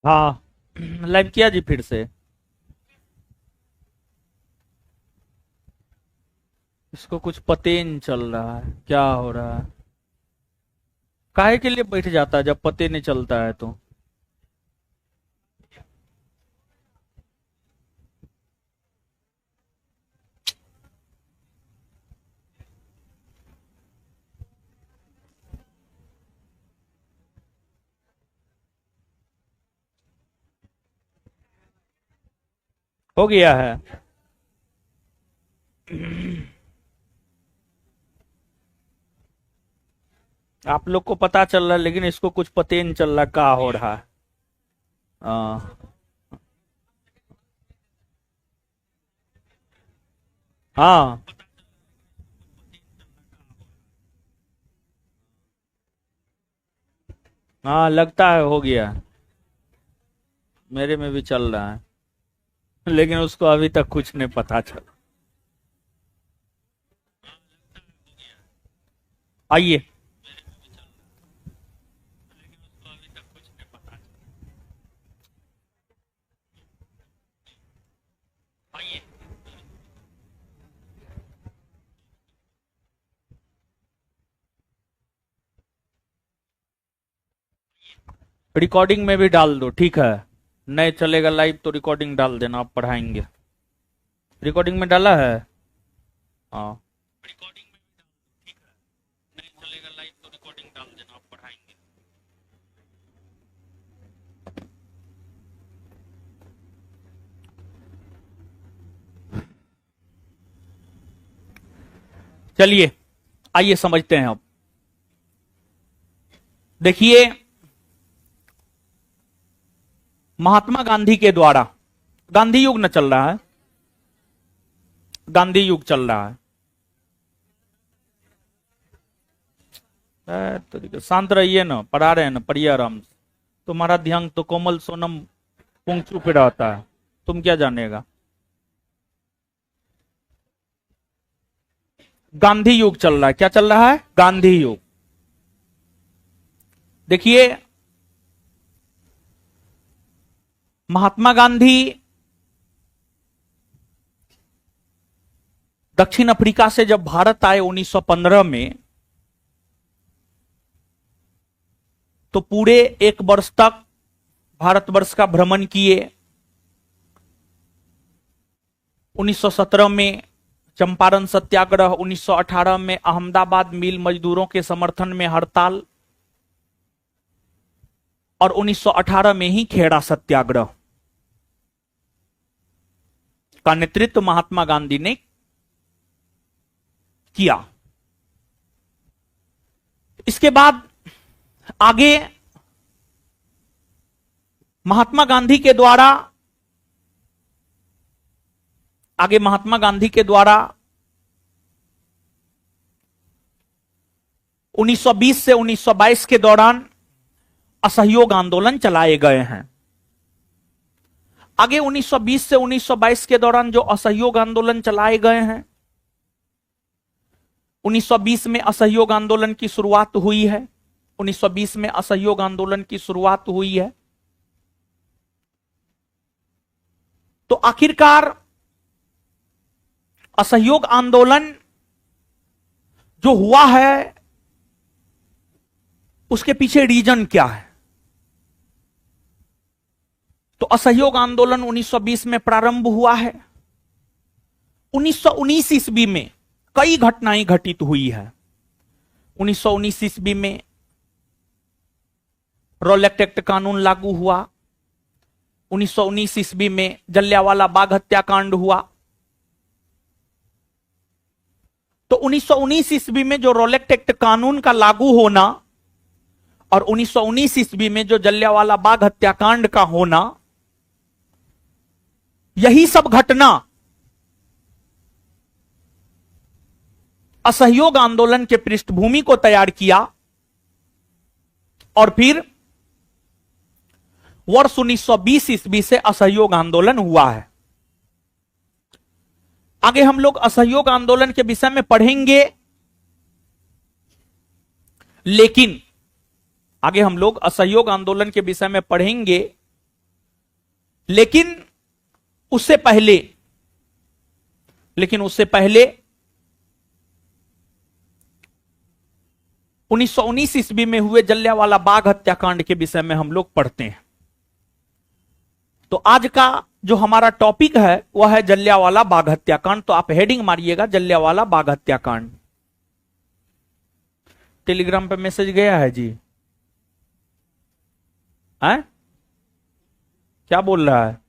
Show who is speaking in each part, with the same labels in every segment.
Speaker 1: हाँ। लाइव किया जी फिर से। इसको कुछ पता ही नहीं चल रहा है क्या हो रहा है। काहे के लिए बैठ जाता है जब पते नहीं चलता है तो। हो गया है। आप लोग को पता चल रहा है लेकिन इसको कुछ पता ही नहीं चल रहा क्या हो रहा है। हाँ। हाँ। हाँ लगता है हो गया। मेरे में भी चल रहा है लेकिन उसको अभी तक कुछ नहीं पता चला। आइए। रिकॉर्डिंग में भी डाल दो ठीक है। नहीं चलेगा लाइव तो रिकॉर्डिंग डाल देना आप पढ़ाएंगे। रिकॉर्डिंग में डाला है। हाँ। रिकॉर्डिंग में भी डाल दो ठीक है। नहीं चलेगा लाइव तो रिकॉर्डिंग डाल देना आप पढ़ाएंगे। चलिए आइए समझते हैं अब। देखिए महात्मा गांधी के द्वारा, गांधी युग न चल रहा है, गांधी युग चल रहा है। तो शांत रहिए ना, पढ़ा रहे हैं ना, पढ़िए आराम से। तुम्हारा ध्यान तो कोमल सोनम पुंगचू पे रहता है, तुम क्या जानेगा। गांधी युग चल रहा है। क्या चल रहा है? गांधी युग। देखिए महात्मा गांधी दक्षिण अफ्रीका से जब भारत आए 1915 में, तो पूरे एक वर्ष तक भारतवर्ष का भ्रमण किए। 1917 में चंपारण सत्याग्रह, 1918 में अहमदाबाद मिल मजदूरों के समर्थन में हड़ताल, और 1918 में ही खेड़ा सत्याग्रह का नेतृत्व महात्मा गांधी ने किया। इसके बाद आगे महात्मा गांधी के द्वारा, आगे महात्मा गांधी के द्वारा 1920 से 1922 के दौरान असहयोग आंदोलन चलाए गए हैं। आगे 1920 से 1922 के दौरान जो असहयोग आंदोलन चलाए गए हैं, 1920 में असहयोग आंदोलन की शुरुआत हुई है। 1920 में असहयोग आंदोलन की शुरुआत हुई है। तो आखिरकार असहयोग आंदोलन जो हुआ है उसके पीछे रीजन क्या है? तो असहयोग आंदोलन 1920 में प्रारंभ हुआ है। 1919 ईस्वी में कई घटनाएं घटित हुई है। 1919 ईस्वी में रॉलेट एक्ट कानून लागू हुआ। 1919 ईस्वी में जलियांवाला बाग हत्याकांड हुआ। तो 1919 ईस्वी में जो रॉलेट एक्ट कानून का लागू होना और 1919 ईस्वी में जो जलियांवाला बाग हत्याकांड का होना, यही सब घटना असहयोग आंदोलन के पृष्ठभूमि को तैयार किया और फिर वर्ष 1920 ईस्वी से असहयोग आंदोलन हुआ है। आगे हम लोग असहयोग आंदोलन के विषय में पढ़ेंगे, लेकिन आगे हम लोग असहयोग आंदोलन के विषय में पढ़ेंगे, लेकिन उससे पहले 1919 ईस्वी में हुए जलियांवाला बाग हत्याकांड के विषय में हम लोग पढ़ते हैं। तो आज का जो हमारा टॉपिक है वह है जलियांवाला बाग हत्याकांड। तो आप हेडिंग मारिएगा जलियांवाला बाग हत्याकांड। टेलीग्राम पे मैसेज गया है जी? हैं? क्या बोल रहा है?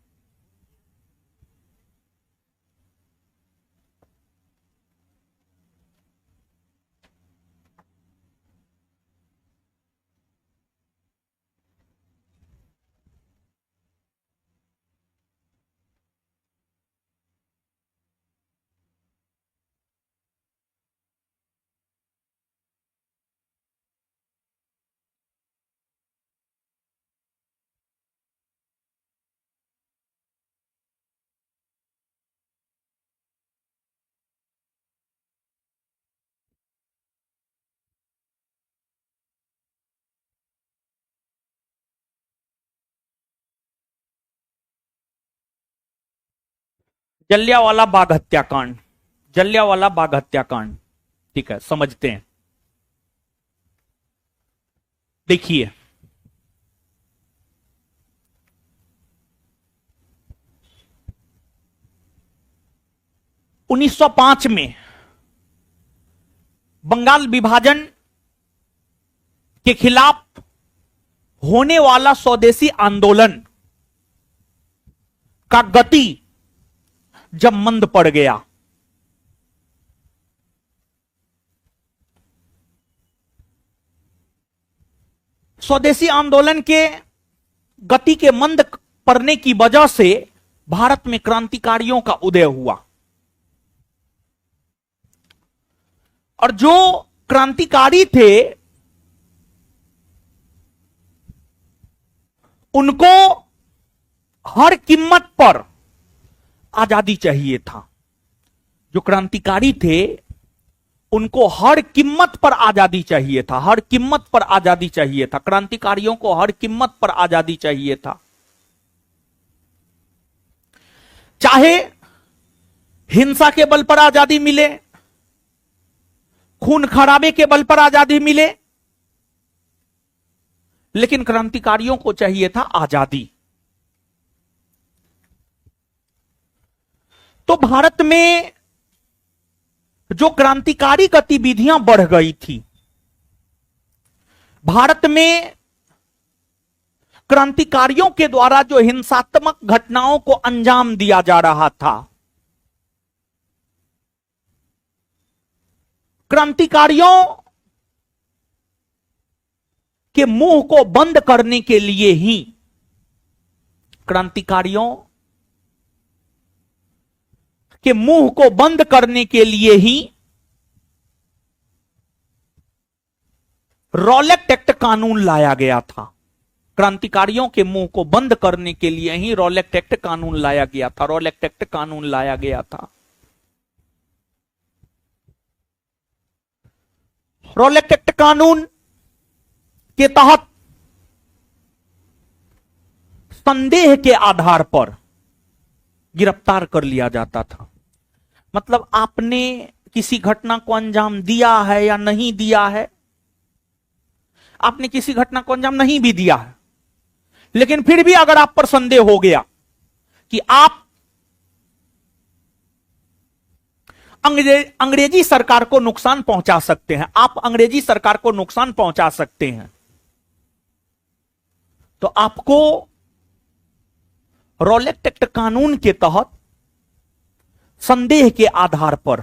Speaker 1: जलियांवाला बाग हत्याकांड, जलियांवाला बाग हत्याकांड। ठीक है, समझते हैं। देखिए, उन्नीस सौ 5 में बंगाल विभाजन के खिलाफ होने वाला स्वदेशी आंदोलन का गति जब मंद पड़ गया, स्वदेशी आंदोलन के गति के मंद पड़ने की वजह से भारत में क्रांतिकारियों का उदय हुआ। और जो क्रांतिकारी थे उनको हर कीमत पर आजादी चाहिए था। जो क्रांतिकारी थे उनको हर कीमत पर आजादी चाहिए था, हर कीमत पर आजादी चाहिए था। क्रांतिकारियों को हर कीमत पर आजादी चाहिए था, चाहे हिंसा के बल पर आजादी मिले, खून खराबे के बल पर आजादी मिले, लेकिन क्रांतिकारियों को चाहिए था आजादी। तो भारत में जो क्रांतिकारी गतिविधियां बढ़ गई थी, भारत में क्रांतिकारियों के द्वारा जो हिंसात्मक घटनाओं को अंजाम दिया जा रहा था, क्रांतिकारियों के मुंह को बंद करने के लिए ही, क्रांतिकारियों के मुंह को बंद करने के लिए ही रॉलेट एक्ट कानून लाया गया था। क्रांतिकारियों के मुंह को बंद करने के लिए ही रॉलेट एक्ट कानून लाया गया था, रॉलेट एक्ट कानून लाया गया था। रॉलेट एक्ट कानून के तहत संदेह के आधार पर गिरफ्तार कर लिया जाता था। मतलब आपने किसी घटना को अंजाम दिया है या नहीं दिया है, आपने किसी घटना को अंजाम नहीं भी दिया है, लेकिन फिर भी अगर आप पर संदेह हो गया कि आप अंग्रेजी सरकार को नुकसान पहुंचा सकते हैं, आप अंग्रेजी सरकार को नुकसान पहुंचा सकते हैं, तो आपको रॉलेट एक्ट कानून के तहत संदेह के आधार पर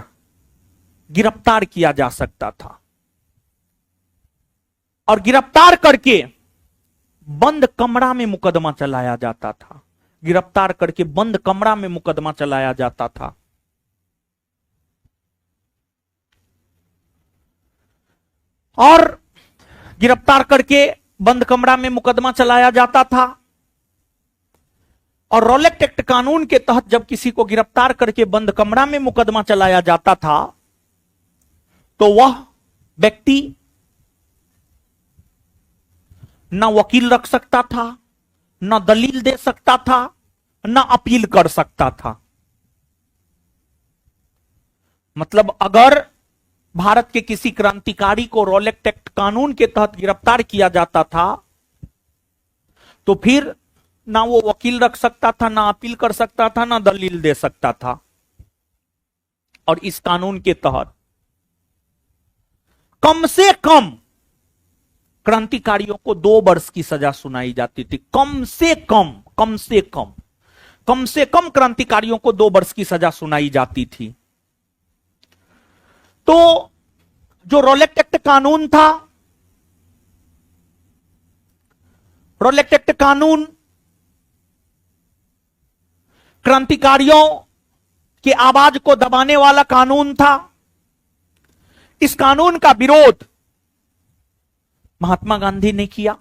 Speaker 1: गिरफ्तार किया जा सकता था। और गिरफ्तार करके बंद कमरा में मुकदमा चलाया जाता था, गिरफ्तार करके बंद कमरा में मुकदमा चलाया जाता था। और गिरफ्तार करके बंद कमरा में मुकदमा चलाया जाता था। और रॉलेट एक्ट कानून के तहत जब किसी को गिरफ्तार करके बंद कमरा में मुकदमा चलाया जाता था, तो वह व्यक्ति न वकील रख सकता था, न दलील दे सकता था, ना अपील कर सकता था। मतलब अगर भारत के किसी क्रांतिकारी को रॉलेट एक्ट कानून के तहत गिरफ्तार किया जाता था तो फिर ना वो वकील रख सकता था, ना अपील कर सकता था, ना दलील दे सकता था। और इस कानून के तहत कम से कम क्रांतिकारियों को 2 वर्ष की सजा सुनाई जाती थी। कम से कम, कम से कम, कम से कम क्रांतिकारियों को 2 वर्ष की सजा सुनाई जाती थी। तो जो रॉलेट एक्ट कानून था, रॉलेट एक्ट कानून क्रांतिकारियों की आवाज को दबाने वाला कानून था। इस कानून का विरोध महात्मा गांधी ने किया।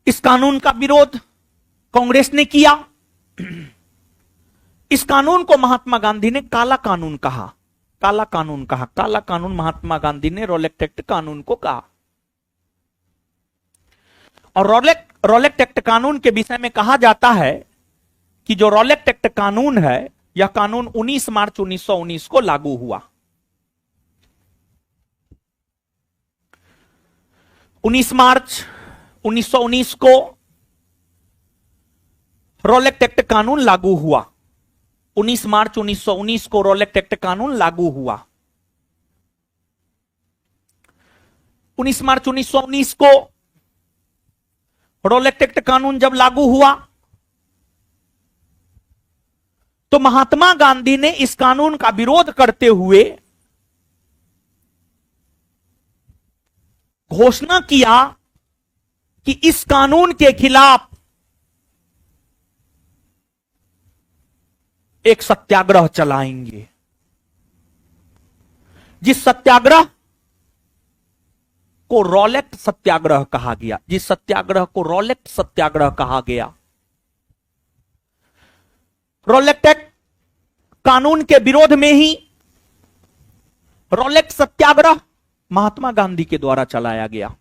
Speaker 1: इस कानून का विरोध कांग्रेस ने किया। इस कानून को महात्मा गांधी ने काला कानून कहा। काला कानून कहा। काला कानून महात्मा गांधी ने रॉलेट एक्ट कानून को कहा। और रॉलेट एक्ट कानून के विषय में कहा जाता है कि जो रॉलेट एक्ट कानून है, यह कानून 19 मार्च 1919 को लागू हुआ। 19 मार्च 1919 को रॉलेट एक्ट कानून लागू हुआ। 19 मार्च 1919 को रॉलेट एक्ट कानून लागू हुआ। 19 मार्च 1919 को रॉलेट एक्ट कानून जब लागू हुआ तो महात्मा गांधी ने इस कानून का विरोध करते हुए घोषणा किया कि इस कानून के खिलाफ एक सत्याग्रह चलाएंगे। जिस सत्याग्रह को रॉलेट सत्याग्रह कहा गया, जिस सत्याग्रह को रॉलेट सत्याग्रह कहा गया। रॉलेट एक्ट कानून के विरोध में ही रॉलेट सत्याग्रह महात्मा गांधी के द्वारा चलाया गया।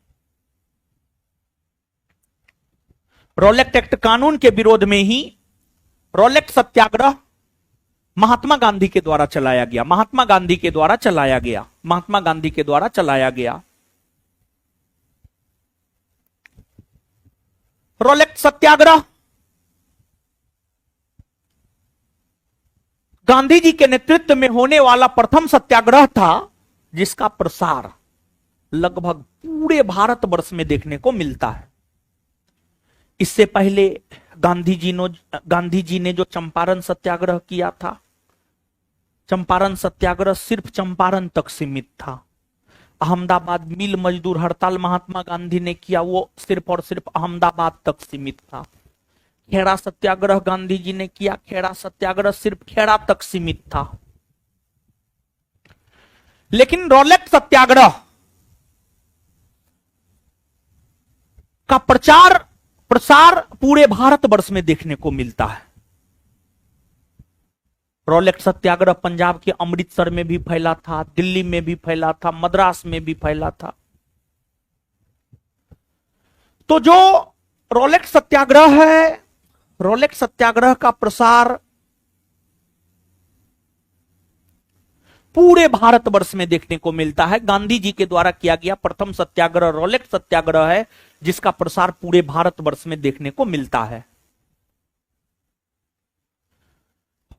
Speaker 1: रॉलेट एक्ट कानून के विरोध में ही रॉलेट सत्याग्रह महात्मा गांधी के द्वारा चलाया गया। महात्मा गांधी के द्वारा चलाया गया। महात्मा गांधी के द्वारा चलाया गया। रॉलेट सत्याग्रह गांधी जी के नेतृत्व में होने वाला प्रथम सत्याग्रह था, जिसका प्रसार लगभग पूरे भारतवर्ष में देखने को मिलता है। इससे पहले गांधी जी ने जो चंपारण सत्याग्रह किया था, चंपारण सत्याग्रह सिर्फ चंपारण तक सीमित था। अहमदाबाद मिल मजदूर हड़ताल महात्मा गांधी ने किया, वो सिर्फ और सिर्फ अहमदाबाद तक सीमित था। खेड़ा सत्याग्रह गांधी जी ने किया, खेड़ा सत्याग्रह सिर्फ खेड़ा तक सीमित था। लेकिन रॉलेट सत्याग्रह का प्रसार पूरे भारतवर्ष में देखने को मिलता है। रॉलेट सत्याग्रह पंजाब के अमृतसर में भी फैला था, दिल्ली में भी फैला था, मद्रास में भी फैला था। तो जो रॉलेट सत्याग्रह है, रॉलेट सत्याग्रह का प्रसार पूरे भारतवर्ष में देखने को मिलता है। गांधी जी के द्वारा किया गया प्रथम सत्याग्रह रॉलेट सत्याग्रह है, जिसका प्रसार पूरे भारतवर्ष में देखने को मिलता है।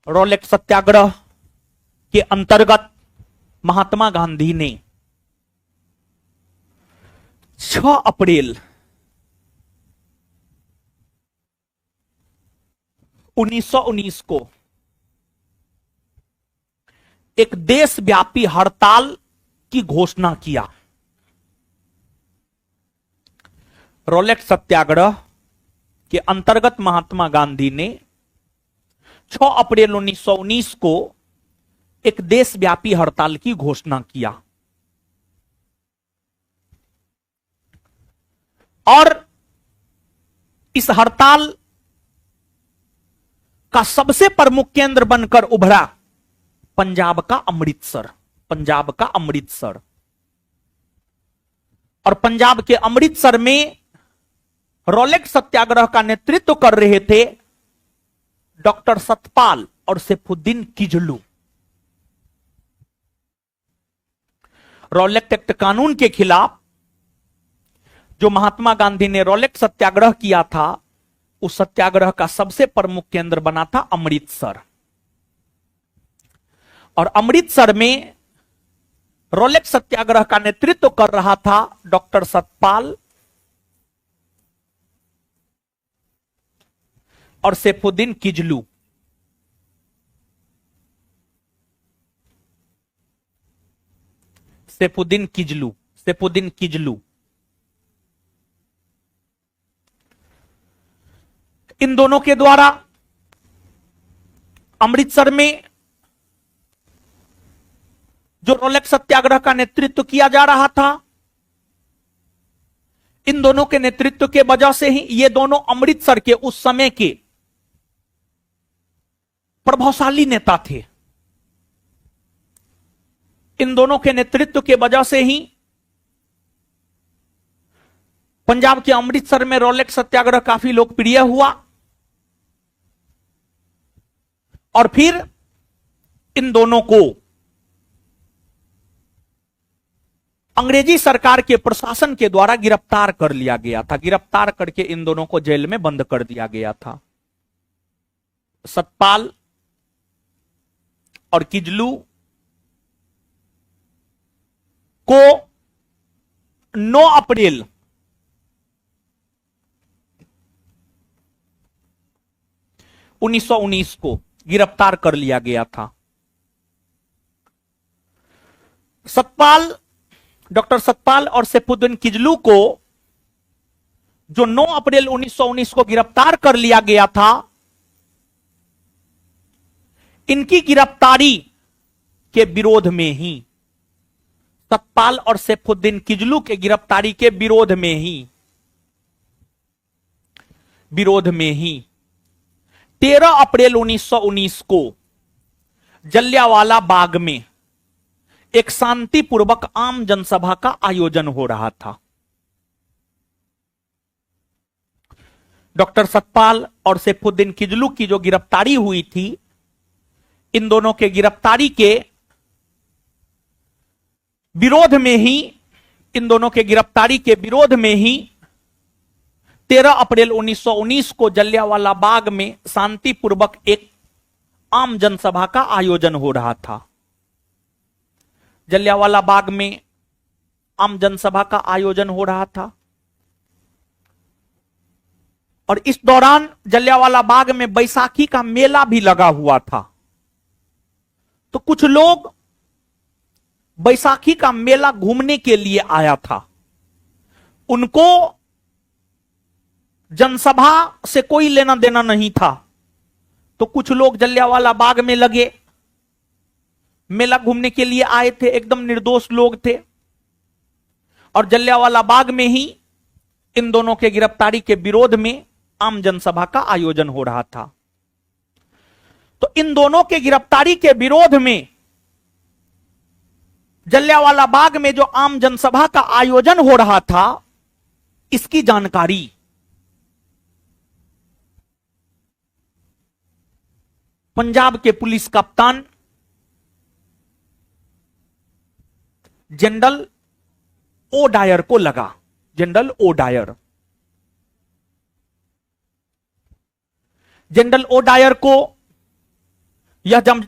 Speaker 1: रॉलेट सत्याग्रह के अंतर्गत महात्मा गांधी ने 6 अप्रैल 1919 को एक देशव्यापी हड़ताल की घोषणा किया। रॉलेट सत्याग्रह के अंतर्गत महात्मा गांधी ने 6 अप्रैल 1919 को एक देशव्यापी हड़ताल की घोषणा किया। और इस हड़ताल का सबसे प्रमुख केंद्र बनकर उभरा पंजाब का अमृतसर। पंजाब का अमृतसर। और पंजाब के अमृतसर में रोलेक्स सत्याग्रह का नेतृत्व कर रहे थे डॉक्टर सतपाल और सैफुद्दीन किजलू। रोलेक्स एक्ट कानून के खिलाफ जो महात्मा गांधी ने रोलेक्स सत्याग्रह किया था, उस सत्याग्रह का सबसे प्रमुख केंद्र बना था अमृतसर। और अमृतसर में रोलेक्स सत्याग्रह का नेतृत्व कर रहा था डॉक्टर सतपाल और सैफुद्दीन किजलू। सैफुद्दीन किजलू इन दोनों के द्वारा अमृतसर में जो रोलेक्स सत्याग्रह का नेतृत्व किया जा रहा था, इन दोनों के नेतृत्व के वजह से ही ये दोनों अमृतसर के उस समय के प्रभावशाली नेता थे। इन दोनों के नेतृत्व के वजह से ही पंजाब के अमृतसर में रोलेक्स सत्याग्रह काफी लोकप्रिय हुआ। और फिर इन दोनों को अंग्रेजी सरकार के प्रशासन के द्वारा गिरफ्तार कर लिया गया था। गिरफ्तार करके इन दोनों को जेल में बंद कर दिया गया था। सतपाल और किजलू को 9 अप्रैल 1919 को गिरफ्तार कर लिया गया था। डॉक्टर सतपाल और सैफुद्दीन किजलू को जो 9 अप्रैल 1919 को गिरफ्तार कर लिया गया था, इनकी गिरफ्तारी के विरोध में ही, सतपाल और सैफुद्दीन किजलू के गिरफ्तारी के विरोध में ही 13 अप्रैल 1919 को जलियांवाला बाग में एक शांतिपूर्वक आम जनसभा का आयोजन हो रहा था। डॉक्टर सतपाल और सैफुद्दीन किजलू की जो गिरफ्तारी हुई थी, इन दोनों के गिरफ्तारी के विरोध में ही 13 अप्रैल 1919 को जलियांवाला बाग में शांतिपूर्वक एक आम जनसभा का आयोजन हो रहा था। जलियांवाला बाग में आम जनसभा का आयोजन हो रहा था और इस दौरान जलियांवाला बाग में बैसाखी का मेला भी लगा हुआ था। तो कुछ लोग बैसाखी का मेला घूमने के लिए आया था। उनको जनसभा से कोई लेना देना नहीं था, तो कुछ लोग जलियांवाला बाग में लगे, मेला घूमने के लिए आए थे, एकदम निर्दोष लोग थे। और जलियांवाला बाग में ही इन दोनों के गिरफ्तारी के विरोध में आम जनसभा का आयोजन हो रहा था। तो इन दोनों के गिरफ्तारी के विरोध में जलियांवाला बाग में जो आम जनसभा का आयोजन हो रहा था, इसकी जानकारी पंजाब के पुलिस कप्तान जनरल ओ डायर को लगा। जनरल ओ डायर को यह जब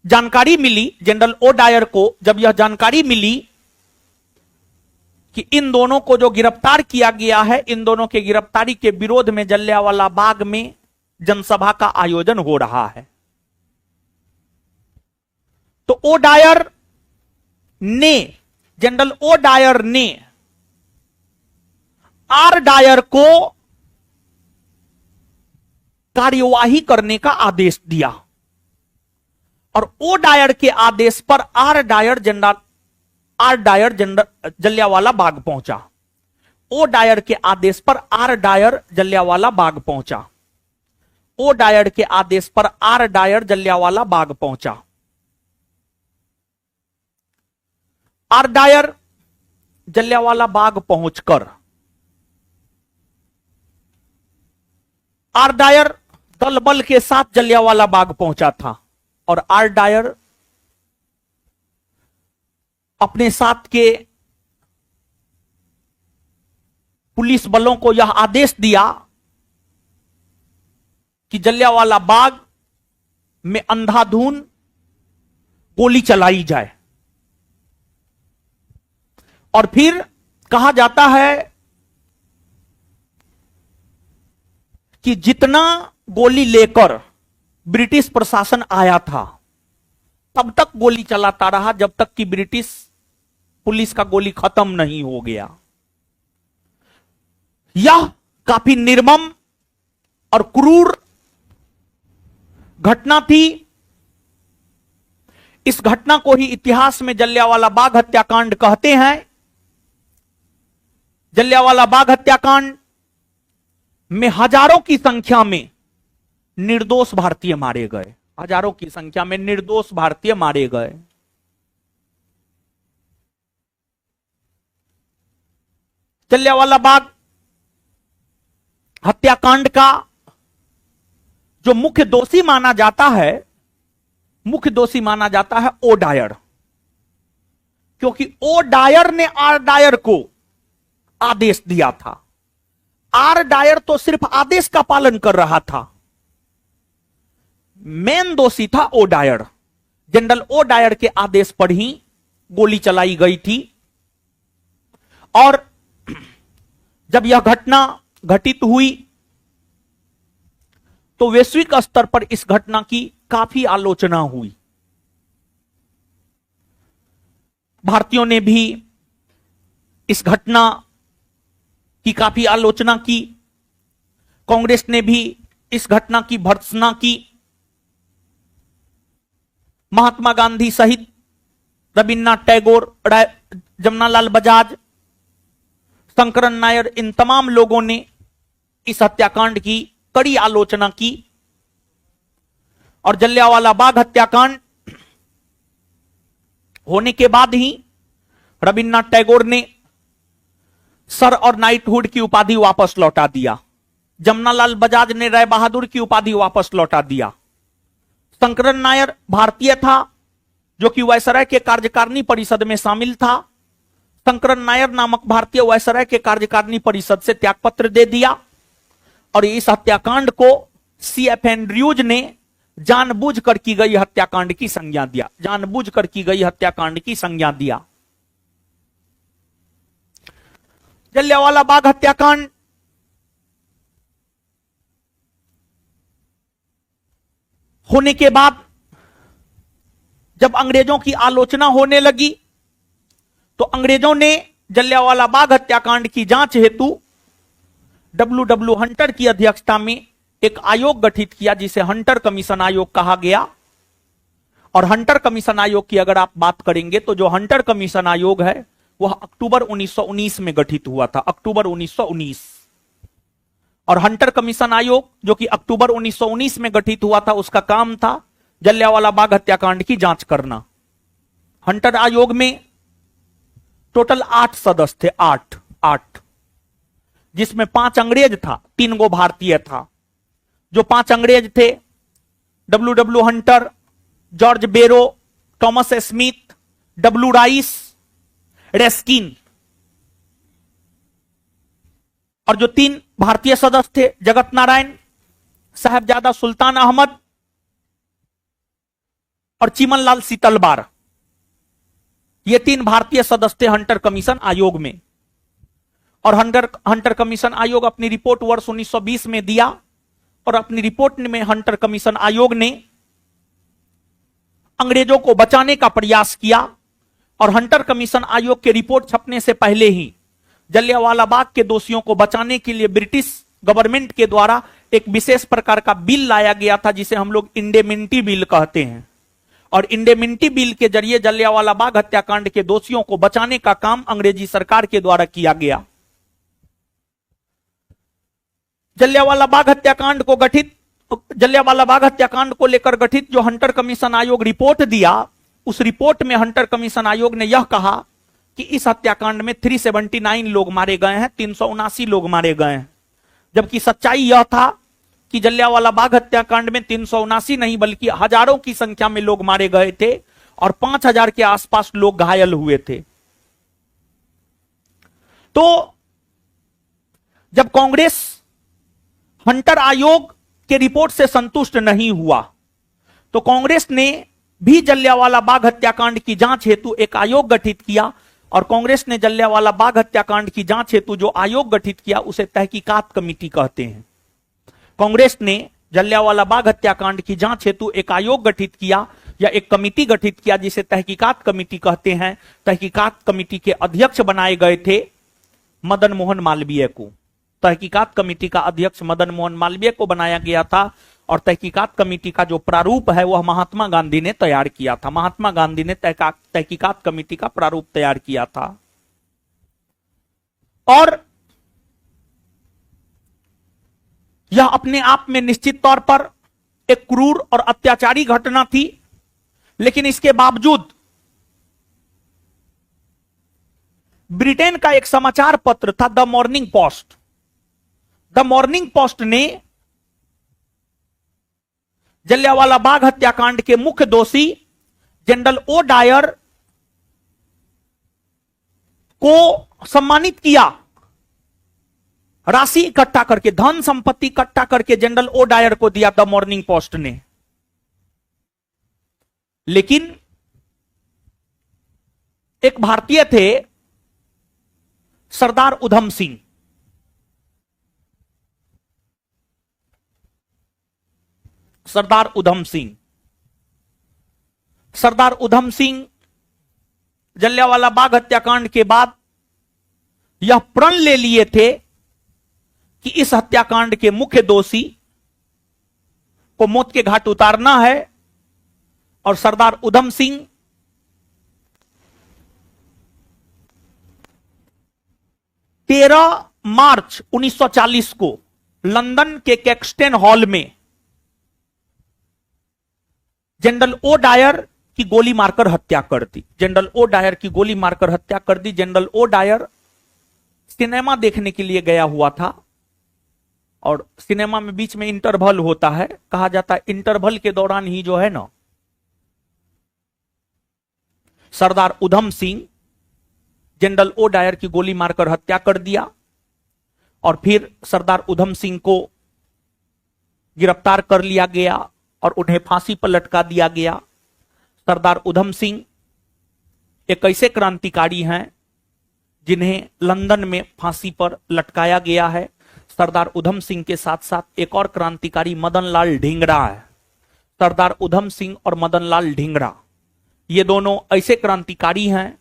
Speaker 1: जानकारी मिली, जनरल ओ डायर को जब यह जानकारी मिली कि इन दोनों को जो गिरफ्तार किया गया है, इन दोनों के गिरफ्तारी के विरोध में जलियांवाला बाग में जनसभा का आयोजन हो रहा है, तो जनरल ओ डायर ने आर डायर को कार्यवाही करने का आदेश दिया और ओ डायर के आदेश पर आर डायर जलियांवाला बाग पहुंचा। ओ डायर के आदेश पर आर डायर जलियांवाला बाग पहुंचा। ओ डायर के आदेश पर आर डायर जलियांवाला बाग पहुंचा। आर डायर जलियांवाला बाग पहुंचकर आर डायर दल बल के साथ जलियांवाला बाग पहुंचा था और आर डायर अपने साथ के पुलिस बलों को यह आदेश दिया कि जलियांवाला बाग में अंधाधुंध गोली चलाई जाए। और फिर कहा जाता है कि जितना गोली लेकर ब्रिटिश प्रशासन आया था तब तक गोली चलाता रहा जब तक कि ब्रिटिश पुलिस का गोली खत्म नहीं हो गया। यह काफी निर्मम और क्रूर घटना थी। इस घटना को ही इतिहास में जलियांवाला बाग हत्याकांड कहते हैं। जलियांवाला बाग हत्याकांड में हजारों की संख्या में निर्दोष भारतीय मारे गए, हजारों की संख्या में निर्दोष भारतीय मारे गए। जलियांवाला बाग हत्याकांड का जो मुख्य दोषी माना जाता है, मुख्य दोषी माना जाता है ओ डायर, क्योंकि ओ डायर ने आर डायर को आदेश दिया था। आर डायर तो सिर्फ आदेश का पालन कर रहा था, मेन दोषी था ओ डायर। जनरल ओ डायर के आदेश पर ही गोली चलाई गई थी। और जब यह घटना घटित हुई तो वैश्विक स्तर पर इस घटना की काफी आलोचना हुई। भारतीयों ने भी इस घटना की काफी आलोचना की, कांग्रेस ने भी इस घटना की भर्त्सना की। महात्मा गांधी सहित रविन्द्रनाथ टैगोर, जमनालाल बजाज, शंकरन नायर, इन तमाम लोगों ने इस हत्याकांड की कड़ी आलोचना की। और जलियांवाला बाग हत्याकांड होने के बाद ही रविन्द्रनाथ टैगोर ने सर और नाइटहुड की उपाधि वापस लौटा दिया। जमनालाल बजाज ने राय बहादुर की उपाधि वापस लौटा दिया। शंकरन नायर भारतीय था जो कि वायसराय के कार्यकारिणी परिषद में शामिल था। शंकरन नायर नामक भारतीय वायसराय के कार्यकारिणी परिषद से त्यागपत्र दे दिया और इस हत्याकांड को C.F. एंड्रयूज ने जानबूझकर की गई हत्याकांड की संज्ञा दिया, जानबूझकर की गई हत्याकांड की संज्ञा दिया। जलियांवाला बाग हत्याकांड होने के बाद जब अंग्रेजों की आलोचना होने लगी तो अंग्रेजों ने जलियांवाला बाग हत्याकांड की जांच हेतु W. हंटर की अध्यक्षता में एक आयोग गठित किया जिसे हंटर कमीशन आयोग कहा गया। और हंटर कमीशन आयोग की अगर आप बात करेंगे तो जो हंटर कमीशन आयोग है वह अक्टूबर 1919 में गठित हुआ था, अक्टूबर 1919। और हंटर कमीशन आयोग जो कि अक्टूबर 1919 में गठित हुआ था उसका काम था जलियांवाला बाग हत्याकांड की जांच करना। हंटर आयोग में टोटल 8 सदस्य थे, 8, जिसमें 5 अंग्रेज था, 3 गो भारतीय था। जो 5 अंग्रेज थे W. हंटर, जॉर्ज बेरो, थॉमस स्मिथ, W. राइस, रेस्किन। और जो 3 भारतीय सदस्य थे जगत नारायण, साहबजादा सुल्तान अहमद और चिमनलाल सीतलवार, ये 3 भारतीय सदस्य थे हंटर कमीशन आयोग में। और हंटर कमीशन आयोग अपनी रिपोर्ट वर्ष 1920 में दिया और अपनी रिपोर्ट में हंटर कमीशन आयोग ने अंग्रेजों को बचाने का प्रयास किया। और हंटर कमीशन आयोग के रिपोर्ट छपने से पहले ही जलियांवाला बाग के दोषियों को बचाने के लिए ब्रिटिश गवर्नमेंट के द्वारा एक विशेष प्रकार का बिल लाया गया था जिसे हम लोग इंडेमिनिटी बिल कहते हैं। और इंडेमिनिटी बिल के जरिए जलियांवाला बाग हत्याकांड के दोषियों को बचाने का काम अंग्रेजी सरकार के द्वारा किया गया। जलियांवाला बाग हत्याकांड को लेकर गठित जो हंटर कमीशन आयोग रिपोर्ट दिया, उस रिपोर्ट में हंटर कमीशन आयोग ने यह कहा कि इस हत्याकांड में 379 लोग मारे गए हैं, 379 लोग मारे गए हैं। जबकि सच्चाई यह था कि जलियांवाला बाग हत्याकांड में 379 नहीं बल्कि हजारों की संख्या में लोग मारे गए थे और 5,000 के आसपास लोग घायल हुए थे। तो जब कांग्रेस हंटर आयोग के रिपोर्ट से संतुष्ट नहीं हुआ तो कांग्रेस ने भी जलियांवाला बाग हत्याकांड की जांच हेतु एक आयोग गठित किया और कांग्रेस ने जलियांवाला बाग हत्याकांड की जांच हेतु जो आयोग गठित किया उसे तहकीकात कमेटी कहते हैं। कांग्रेस ने जलियांवाला बाग हत्याकांड की जांच हेतु एक आयोग गठित किया या एक कमेटी गठित किया जिसे तहकीकात कमेटी कहते हैं। तहकीकात कमेटी के अध्यक्ष बनाए गए थे मदन मोहन मालवीय को। तहकीकात कमेटी का अध्यक्ष मदन मोहन मालवीय को बनाया गया था और तहकीकात कमेटी का जो प्रारूप है वह महात्मा गांधी ने तैयार किया था। महात्मा गांधी ने तहकीकात कमेटी का प्रारूप तैयार किया था और यह अपने आप में निश्चित तौर पर एक क्रूर और अत्याचारी घटना थी, लेकिन इसके बावजूद ब्रिटेन का एक समाचार पत्र था the morning post. The morning post ने जलियांवाला बाग हत्याकांड के मुख्य दोषी जनरल ओ डायर को सम्मानित किया, राशि इकट्ठा करके, धन संपत्ति इकट्ठा करके जनरल ओ डायर को दिया द मॉर्निंग पोस्ट ने। लेकिन एक भारतीय थे सरदार उधम सिंह। सरदार उधम सिंह जलियांवाला बाग हत्याकांड के बाद यह प्रण ले लिए थे कि इस हत्याकांड के मुख्य दोषी को मौत के घाट उतारना है और सरदार उधम सिंह 13 मार्च 1940 को लंदन के कैक्सटन हॉल में जनरल ओ डायर की गोली मारकर हत्या कर दी। जनरल ओ डायर की गोली मारकर हत्या कर दी। जनरल ओ डायर सिनेमा देखने के लिए गया हुआ था और सिनेमा में बीच में इंटरवल होता है, कहा जाता है इंटरवल के दौरान ही जो है ना Sardar Udham Singh general O Dyer की गोली मारकर हत्या कर दिया और फिर सरदार उधम सिंह को गिरफ्तार कर लिया गया और उन्हें फांसी पर लटका दिया गया। सरदार उधम सिंह एक ऐसे क्रांतिकारी हैं जिन्हें लंदन में फांसी पर लटकाया गया है। सरदार उधम सिंह के साथ साथ एक और क्रांतिकारी मदन लाल ढींगरा है। सरदार उधम सिंह और मदन लाल ढींगरा ये दोनों ऐसे क्रांतिकारी हैं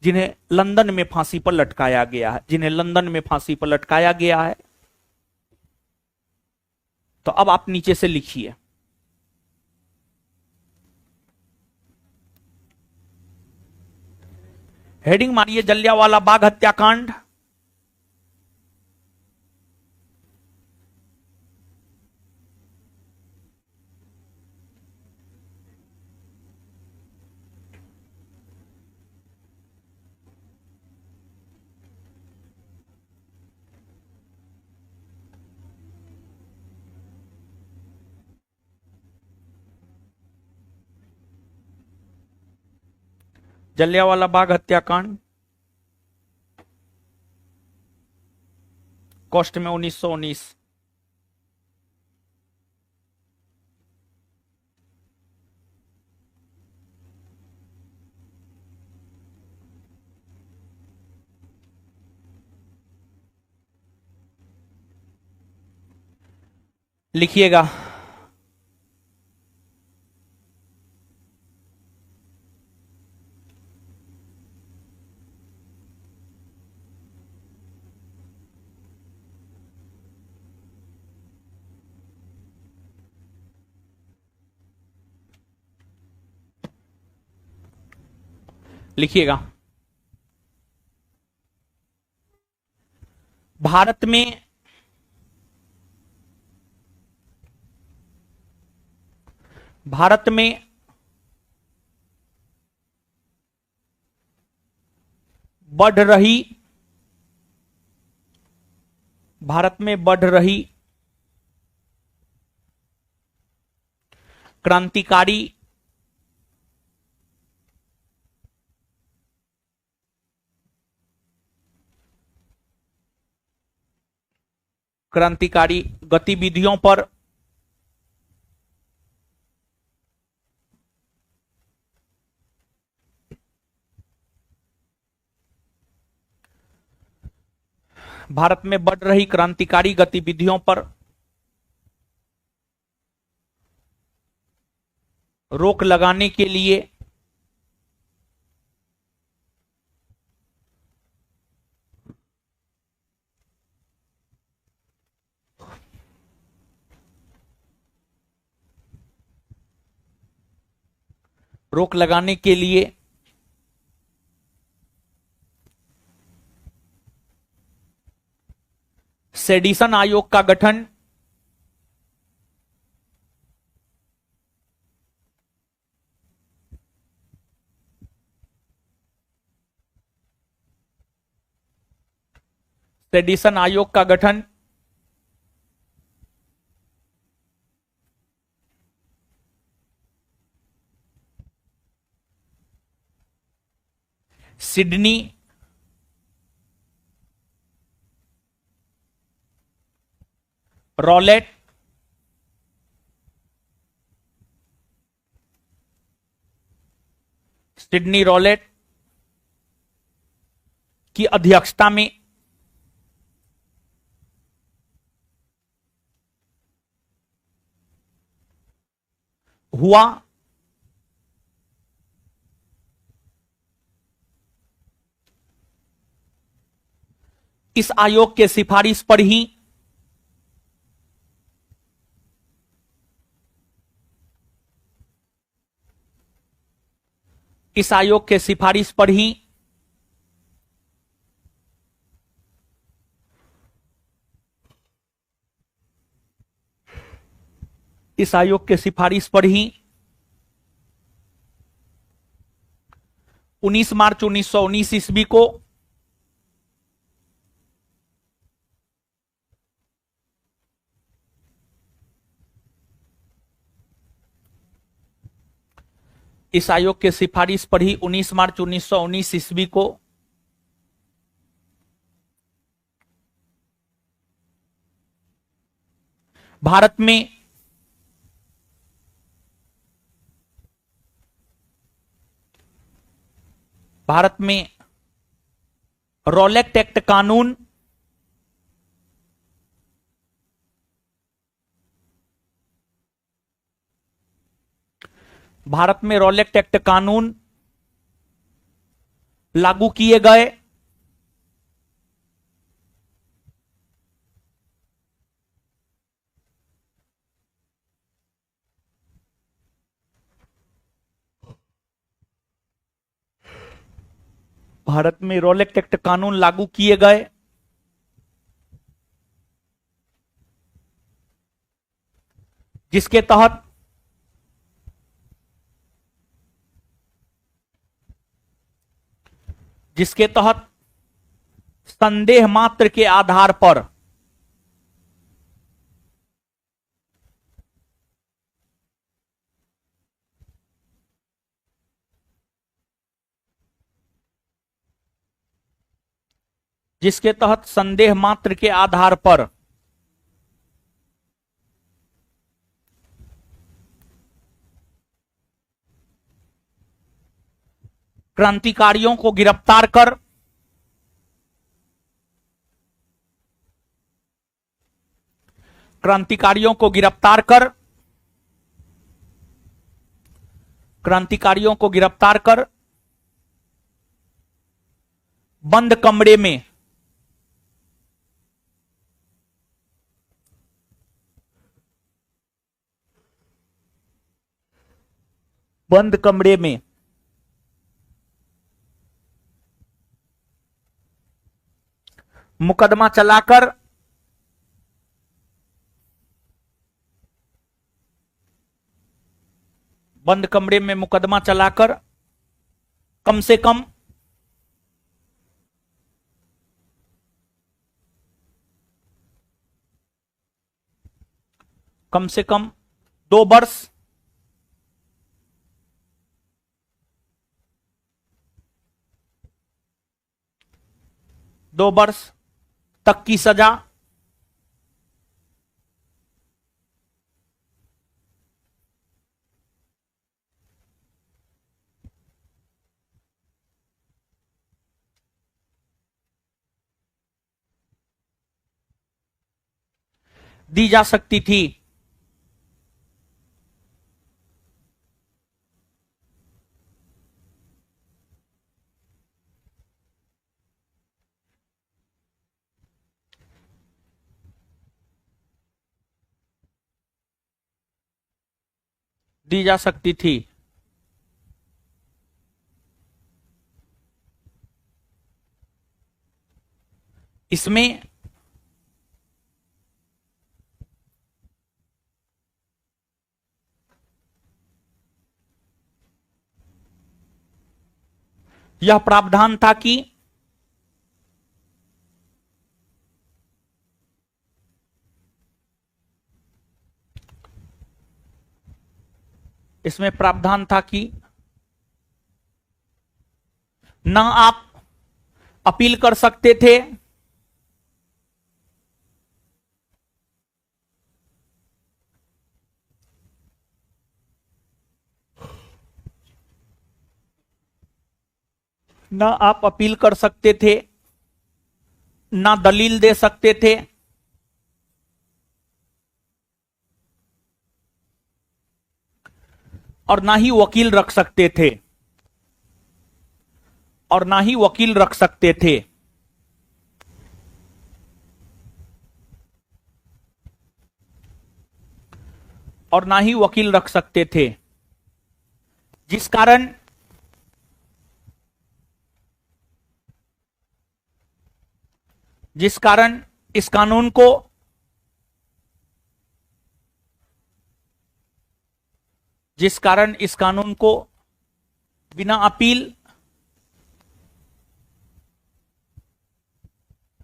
Speaker 1: जिन्हें लंदन में फांसी पर लटकाया गया है। तो अब आप नीचे से लिखिए, हेडिंग मारिए जलियांवाला बाग हत्याकांड। जलियांवाला बाग हत्याकांड कॉस्ट में 1919। लिखिएगा, लिखिएगा। भारत में बढ़ रही क्रांतिकारी क्रांतिकारी गतिविधियों पर भारत में बढ़ रही क्रांतिकारी गतिविधियों पर रोक लगाने के लिए सेडिशन आयोग का गठन सेडिशन आयोग का गठन सिडनी रॉलेट सिडनी रॉलेट की अध्यक्षता में हुआ। इस आयोग के सिफारिश पर ही इस आयोग के सिफारिश पर ही इस आयोग के सिफारिश पर ही 19 मार्च 1919 ईस्वी को इस आयोग के सिफारिश पर ही 19 मार्च 1919 ईस्वी को भारत में रॉलेट एक्ट कानून रॉलेट एक्ट कानून लागू किए गए। भारत में रॉलेट एक्ट कानून लागू किए गए जिसके तहत संदेह मात्र के आधार पर क्रांतिकारियों को गिरफ्तार कर बंद कमरे में मुकदमा चलाकर कम से कम 2 वर्ष 2 वर्ष तक की सजा, दी जा सकती थी। दी जा सकती थी। इसमें यह प्रावधान था कि इसमें प्रावधान था कि ना आप अपील कर सकते थे, ना आप अपील कर सकते थे, ना दलील दे सकते थे, और ना ही वकील रख सकते थे, और ना ही वकील रख सकते थे। और ना ही वकील रख सकते थे, जिस कारण जिस कारण इस कानून को जिस कारण इस कानून को बिना अपील,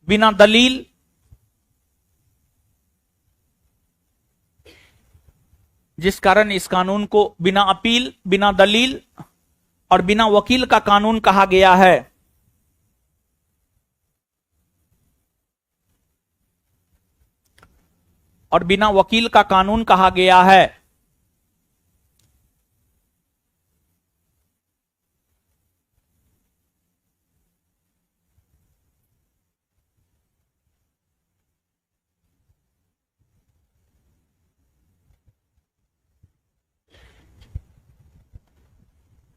Speaker 1: बिना दलील, जिस कारण इस कानून को बिना अपील, बिना दलील और बिना वकील का कानून कहा गया है। और बिना वकील का कानून कहा गया है।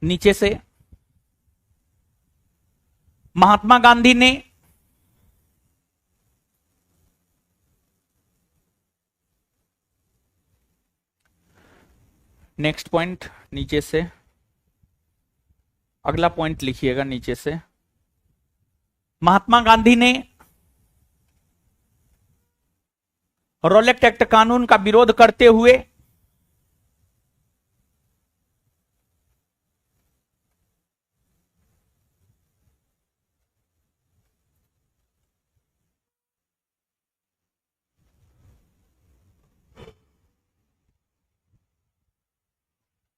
Speaker 1: नीचे से महात्मा गांधी ने नेक्स्ट पॉइंट, नीचे से अगला पॉइंट लिखिएगा नीचे से। महात्मा गांधी ने रॉलेट एक्ट कानून का विरोध करते हुए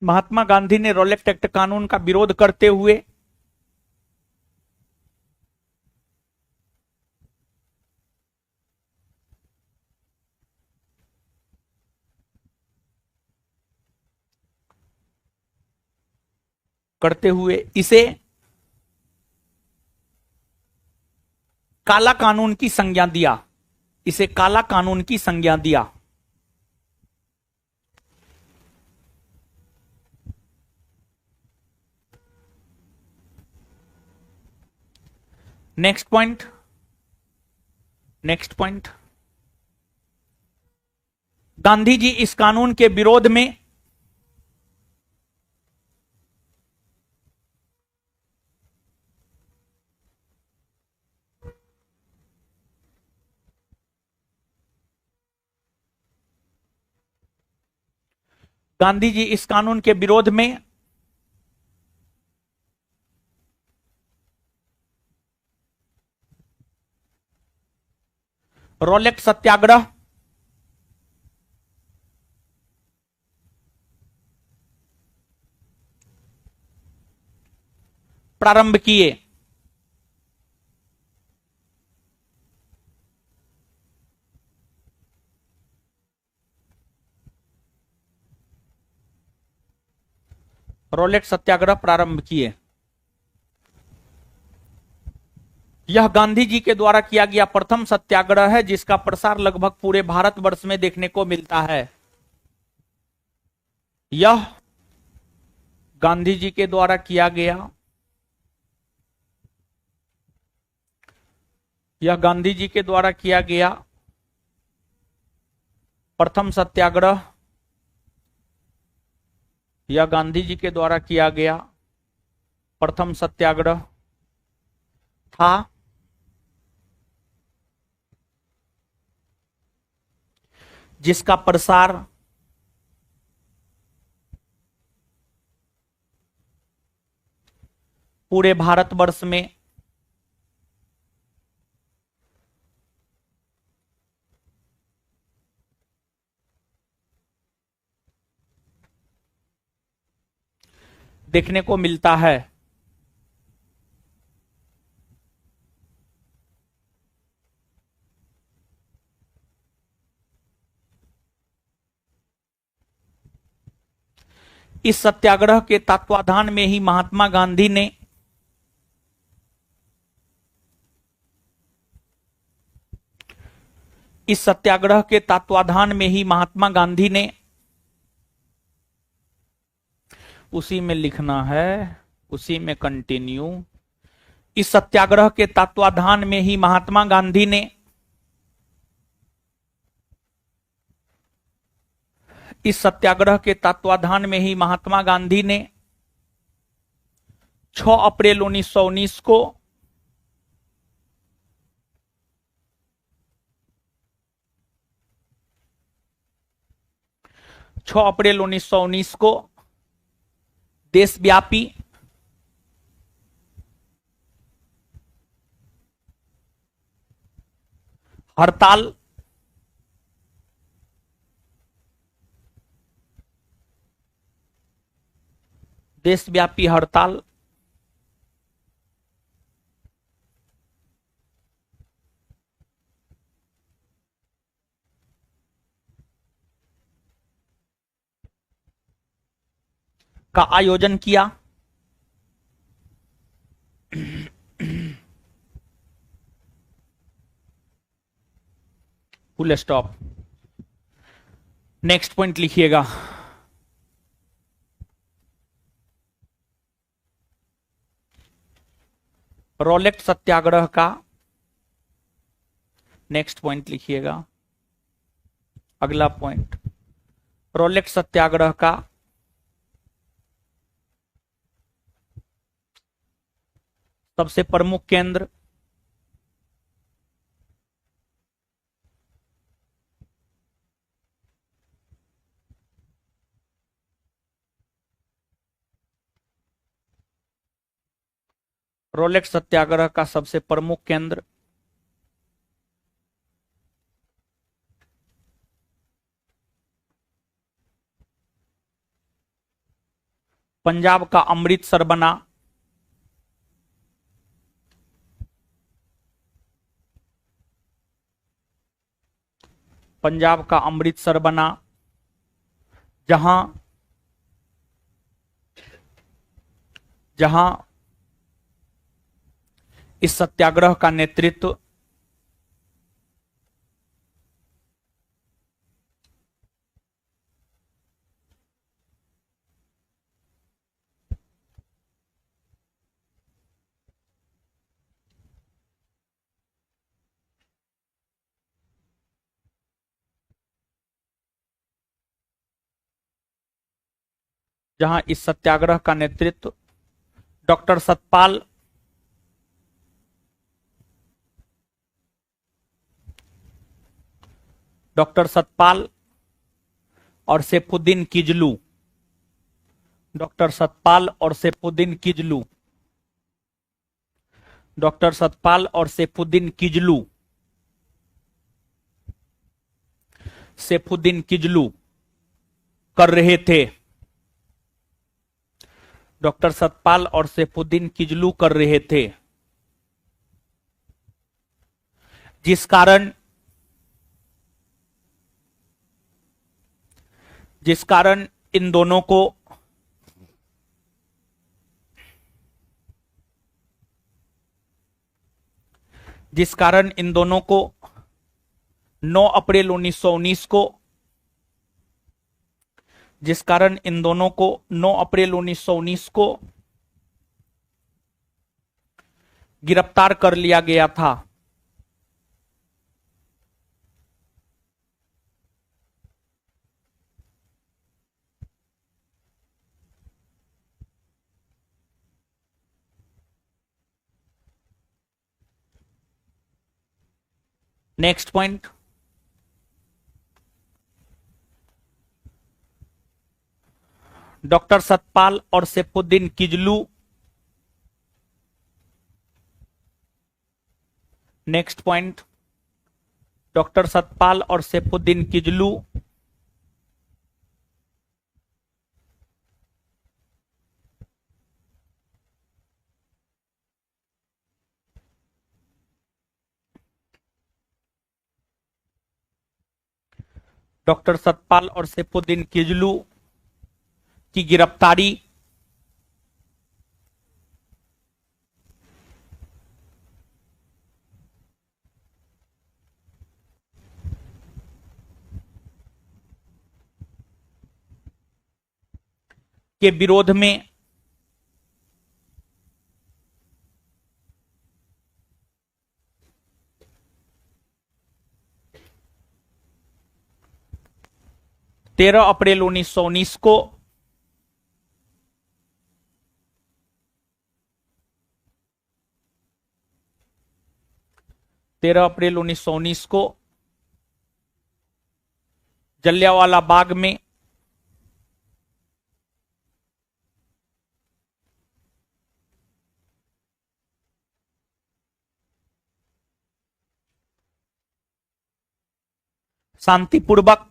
Speaker 1: महात्मा गांधी ने रॉलेट एक्ट कानून का विरोध करते हुए इसे काला कानून की संज्ञा दिया। इसे काला कानून की संज्ञा दिया। नेक्स्ट पॉइंट, गांधी जी इस कानून के विरोध में गांधी जी इस कानून के विरोध में रॉलेट सत्याग्रह प्रारंभ किए। रॉलेट सत्याग्रह प्रारंभ किए। यह गांधी जी के द्वारा किया गया प्रथम सत्याग्रह है जिसका प्रसार लगभग पूरे भारतवर्ष में देखने को मिलता है। यह गांधी जी के द्वारा किया गया, यह गांधी जी के द्वारा किया गया प्रथम सत्याग्रह, यह गांधी जी के द्वारा किया गया प्रथम सत्याग्रह था। जिसका प्रसार पूरे भारतवर्ष में देखने को मिलता है। इस सत्याग्रह के तत्वाधान में ही महात्मा गांधी ने इस सत्याग्रह के तत्वाधान में ही महात्मा गांधी ने, उसी में लिखना है, उसी में कंटिन्यू। इस सत्याग्रह के तत्वाधान में ही महात्मा गांधी ने इस सत्याग्रह के तत्वाधान में ही महात्मा गांधी ने 6 अप्रैल 1919 को देशव्यापी हड़ताल देशव्यापी हड़ताल का आयोजन किया। Full stop. नेक्स्ट पॉइंट लिखिएगा। रॉलेट सत्याग्रह का नेक्स्ट पॉइंट लिखिएगा। अगला पॉइंट, रॉलेट सत्याग्रह का सबसे प्रमुख केंद्र रॉलेट सत्याग्रह का सबसे प्रमुख केंद्र पंजाब का अमृतसर बना। पंजाब का अमृतसर बना, जहां जहां इस सत्याग्रह का नेतृत्व जहां इस सत्याग्रह का नेतृत्व डॉक्टर सतपाल और सैफुद्दीन किजलू, डॉक्टर सतपाल और सैफुद्दीन किजलू, डॉक्टर सतपाल और सैफुद्दीन किजलू, सैफुद्दीन किजलू कर रहे थे। डॉक्टर सतपाल और सैफुद्दीन किजलू कर रहे थे, जिस कारण इन दोनों को जिस कारण इन दोनों को 9 अप्रैल 1919 को जिस कारण इन दोनों को 9 अप्रैल 1919 को गिरफ्तार कर लिया गया था। नेक्स्ट पॉइंट, डॉक्टर सतपाल और Saifuddin Kitchlew. Next point, doctor Satpal और सैफुद्दीन किजलू डॉक्टर सतपाल और सैफुद्दीन किजलू की गिरफ्तारी के विरोध में तेरह अप्रैल 1919 को जलियांवाला बाग में शांतिपूर्वक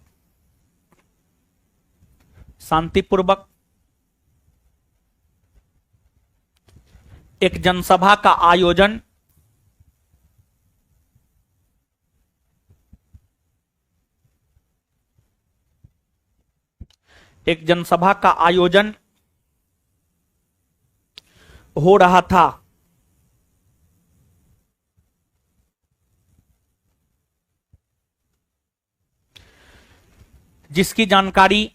Speaker 1: एक जनसभा का आयोजन हो रहा था। जिसकी जानकारी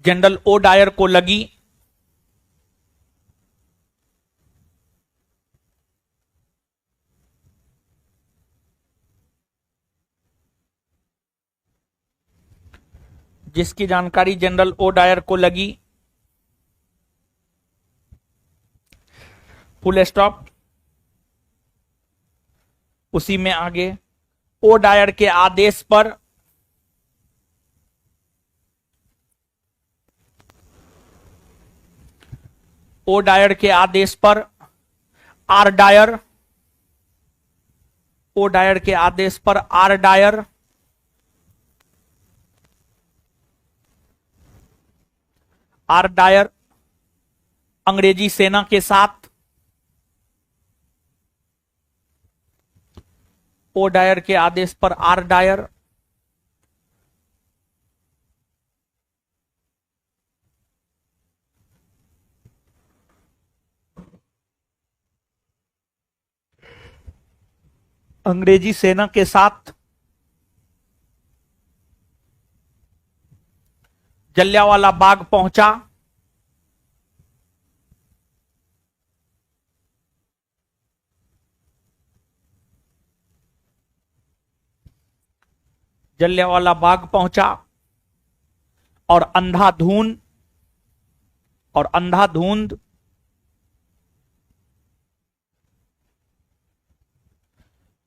Speaker 1: जनरल ओ डायर को लगी, जनरल ओ डायर को लगी, फुल स्टॉप। उसी में आगे ओ डायर के आदेश पर आर डायर अंग्रेजी सेना के साथ ओ डायर के आदेश पर आर डायर अंग्रेजी सेना के साथ जलियांवाला बाग पहुंचा। और अंधाधुंध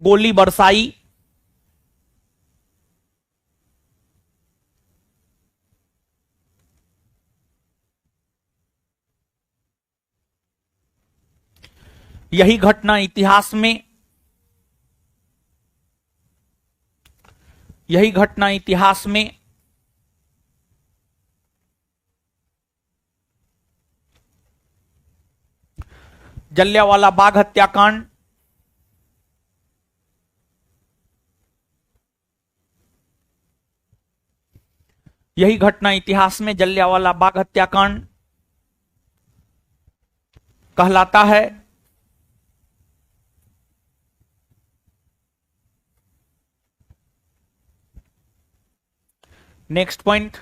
Speaker 1: गोली बरसाई। यही घटना इतिहास में जलियांवाला बाग हत्याकांड यही घटना इतिहास में जलियांवाला बाग हत्याकांड कहलाता है। नेक्स्ट पॉइंट,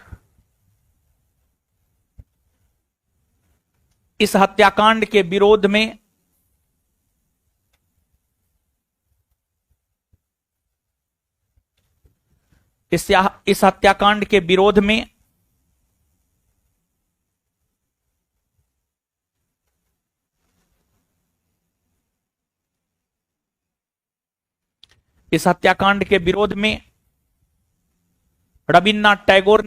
Speaker 1: इस हत्याकांड के विरोध में इस हत्याकांड के विरोध में इस हत्याकांड के विरोध में रविन्द्रनाथ टैगोर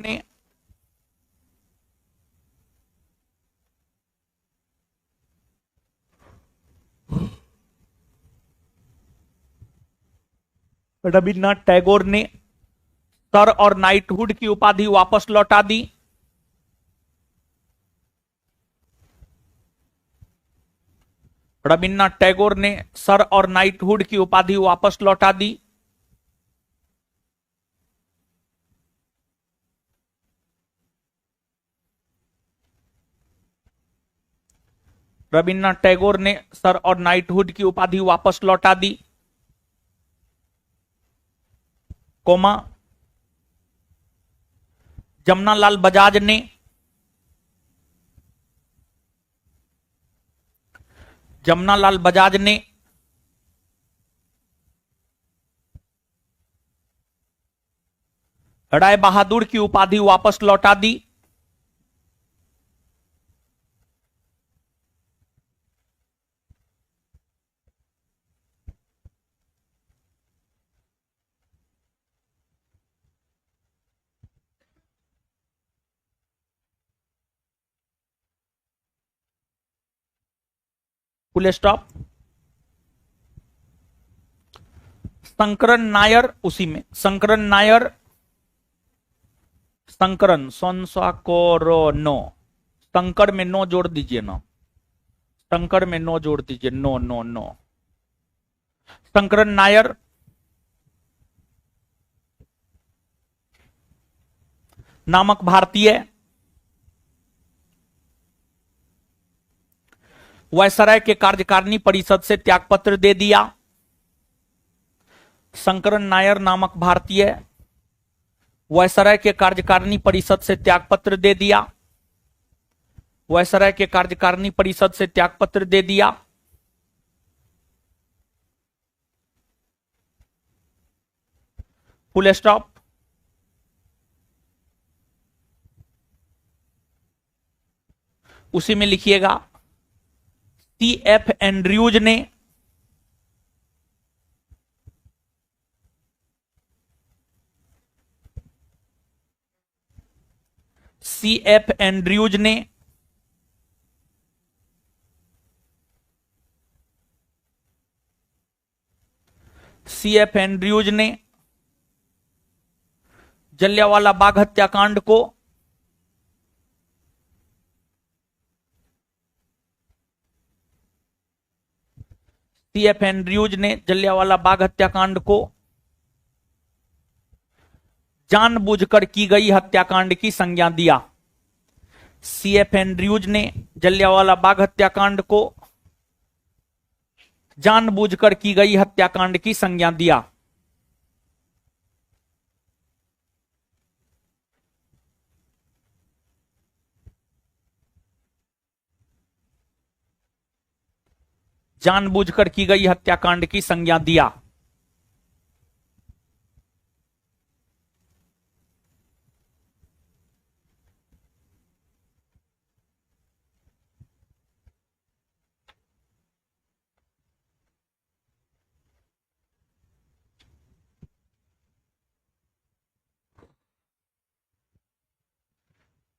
Speaker 1: ने सर और नाइटहुड की उपाधि वापस लौटा दी। रविन्द्रनाथ टैगोर ने सर और नाइटहुड की उपाधि वापस लौटा दी। रविन्द्रनाथ टैगोर ने सर और नाइटहुड की उपाधि वापस लौटा दी, कोमा जमनालाल बजाज ने राय बहादुर की उपाधि वापस लौटा दी। Full stop. शंकरन नायर, उसी में शंकरन नायर, शंकरन नो, शंकर में नो जोड़ दीजिए ना, शंकर में नो जोड़ दीजिए, no no no. Shankaran Nair नामक भारतीय वायसराय के कार्यकारिणी परिषद से त्यागपत्र दे दिया। शंकरन नायर नामक भारतीय वायसराय के कार्यकारिणी परिषद से त्यागपत्र दे दिया। वायसराय के कार्यकारिणी परिषद से त्यागपत्र दे दिया। Full stop. उसी में लिखिएगा, CF एंड्रयूज ने CF एंड्रयूज ने CF एंड्रयूज ने जलियांवाला बाग हत्याकांड को CF एंड्रयूज ने जलियांवाला बाग हत्याकांड को जानबूझकर की गई हत्याकांड की संज्ञा दिया। CF एंड्रयूज ने जलियांवाला बाग हत्याकांड को जानबूझकर की गई हत्याकांड की संज्ञा दिया। जानबूझकर की गई हत्याकांड की संज्ञा दिया।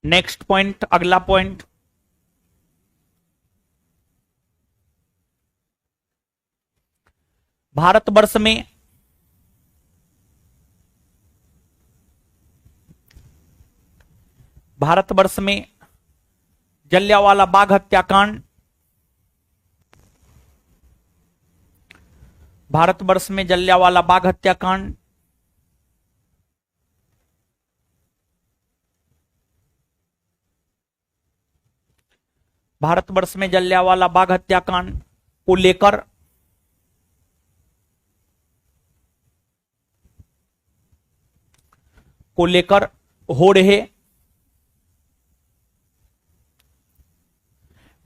Speaker 1: नेक्स्ट पॉइंट, अगला पॉइंट, भारतवर्ष में जलियांवाला बाग हत्याकांड, भारतवर्ष में जलियांवाला बाग हत्याकांड भारतवर्ष में जलियांवाला बाग हत्याकांड को लेकर हो रहे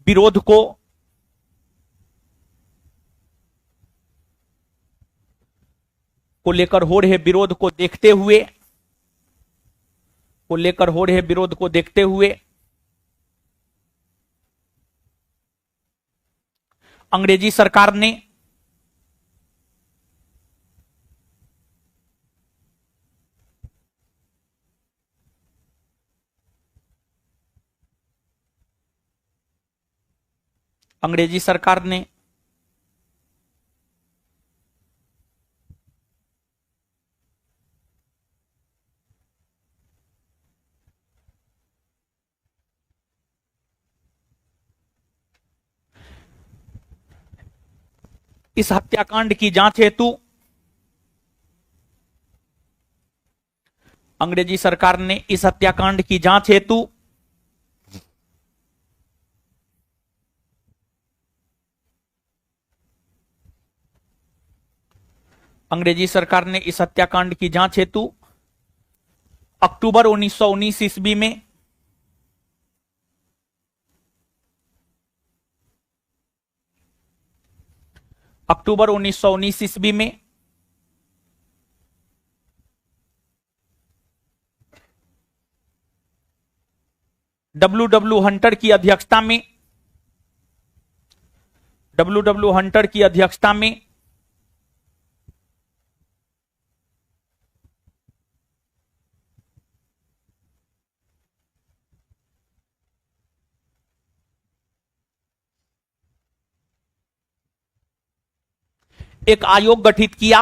Speaker 1: विरोध को देखते हुए अंग्रेजी सरकार ने इस हत्याकांड की जांच हेतु अंग्रेजी सरकार ने इस हत्याकांड की जांच हेतु अक्टूबर 1919 ईस्वी में डब्ल्यू हंटर की अध्यक्षता में एक आयोग गठित किया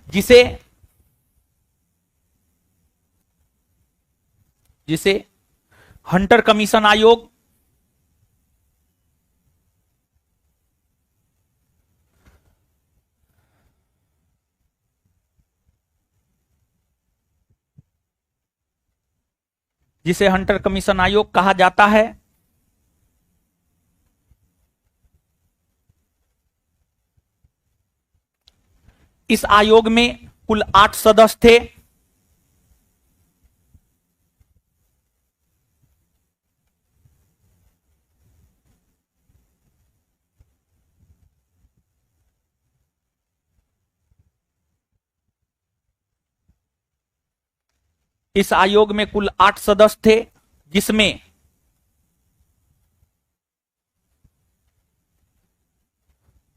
Speaker 1: जिसे हंटर कमीशन आयोग कहा जाता है। इस आयोग में कुल 8 सदस्य थे। इस आयोग में कुल 8 सदस्य थे जिसमें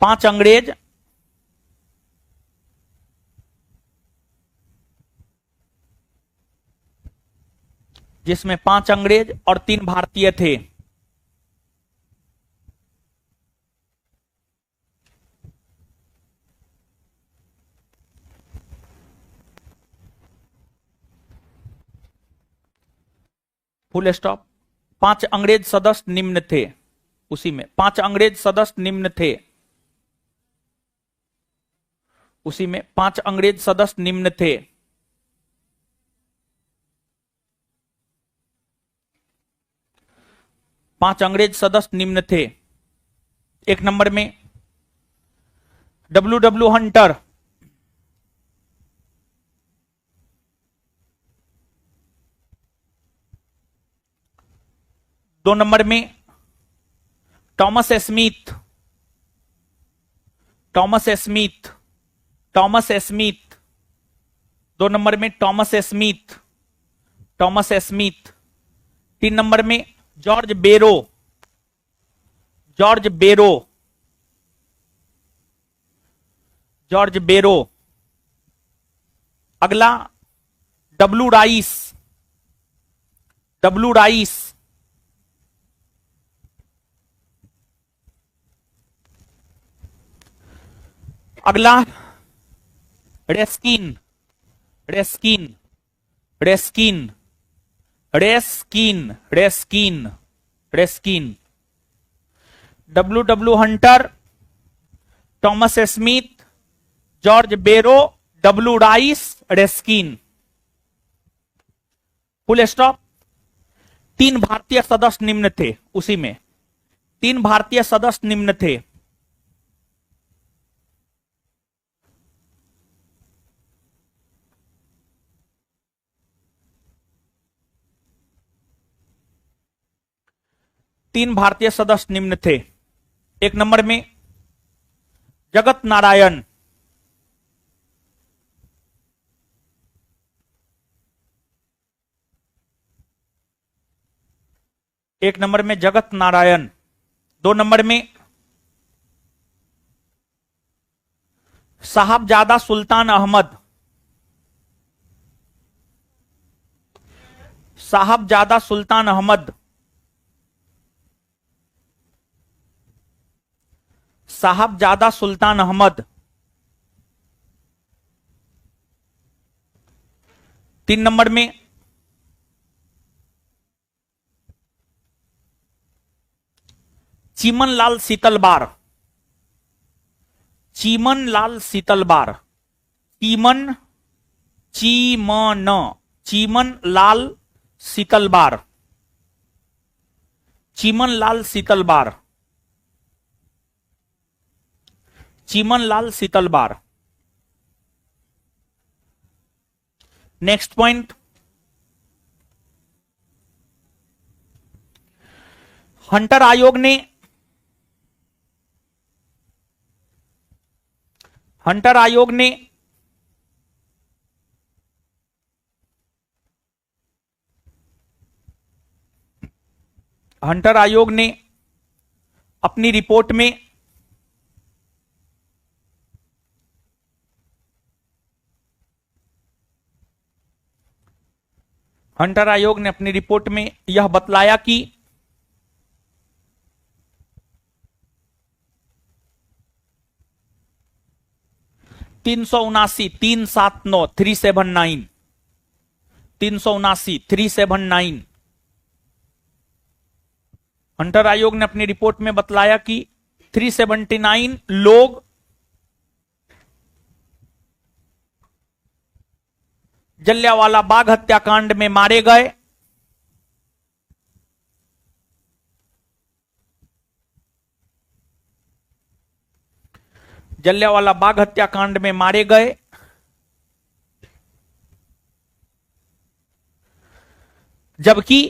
Speaker 1: 5 अंग्रेज, और 3 भारतीय थे। Full stop. 5 अंग्रेज सदस्य निम्न थे। उसी में 5 अंग्रेज सदस्य निम्न थे। 5 अंग्रेज सदस्य निम्न थे। एक नंबर में डब्ल्यू हंटर, दो नंबर में टॉमस स्मिथ, 2 नंबर में टॉमस स्मिथ, 3 नंबर में जॉर्ज बेरो, अगला डब्ल्यू राइस, अगला Rankin, W Hunter, Thomas Smith, George Barrow, W Rice Rankin, full stop. 3 भारतीय सदस्य निम्न थे, उसी में 3 भारतीय सदस्य निम्न थे। तीन भारतीय सदस्य निम्न थे। एक नंबर में जगत नारायण, एक नंबर में जगत नारायण। 2 नंबर में साहबजादा सुल्तान अहमद, साहबजादा सुल्तान अहमद, साहबजादा सुल्तान अहमद। 3 नंबर में चीमन लाल सीतलबार, चीमन लाल सीतलबार, चीमन, चीमन, चीमन लाल सीतलबार, चीमन लाल सीतलबार, चीमन लाल सीतलबार। नेक्स्ट पॉइंट, हंटर आयोग ने, हंटर आयोग ने हंटर आयोग ने अपनी रिपोर्ट में हंटर आयोग ने अपनी रिपोर्ट में यह बतलाया कि 379 379 379 379 379 हंटर आयोग ने अपनी रिपोर्ट में बतलाया कि 379 लोग जलियांवाला बाग हत्याकांड में मारे गए। जलियांवाला बाग हत्याकांड में मारे गए, जबकि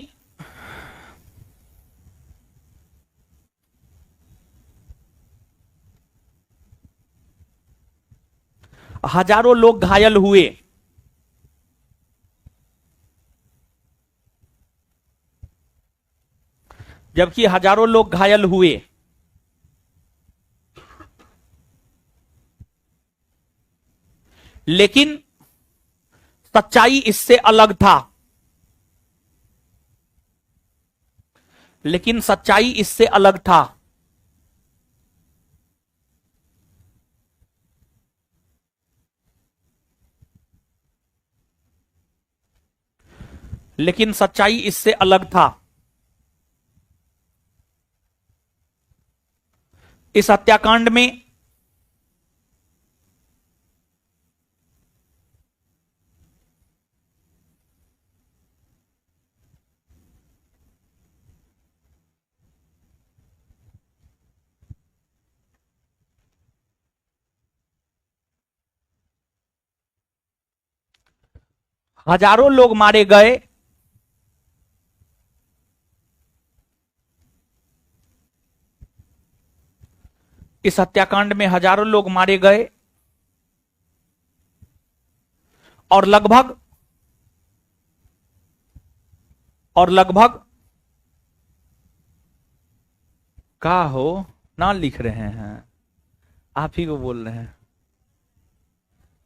Speaker 1: हजारों लोग घायल हुए। जबकि हजारों लोग घायल हुए। लेकिन सच्चाई इससे अलग था। लेकिन सच्चाई इससे अलग था। लेकिन सच्चाई इससे अलग था। इस हत्याकांड में हजारों लोग मारे गए। इस हत्याकांड में हजारों लोग मारे गए और लगभग का हो ना लिख रहे हैं, आप ही को बोल रहे हैं।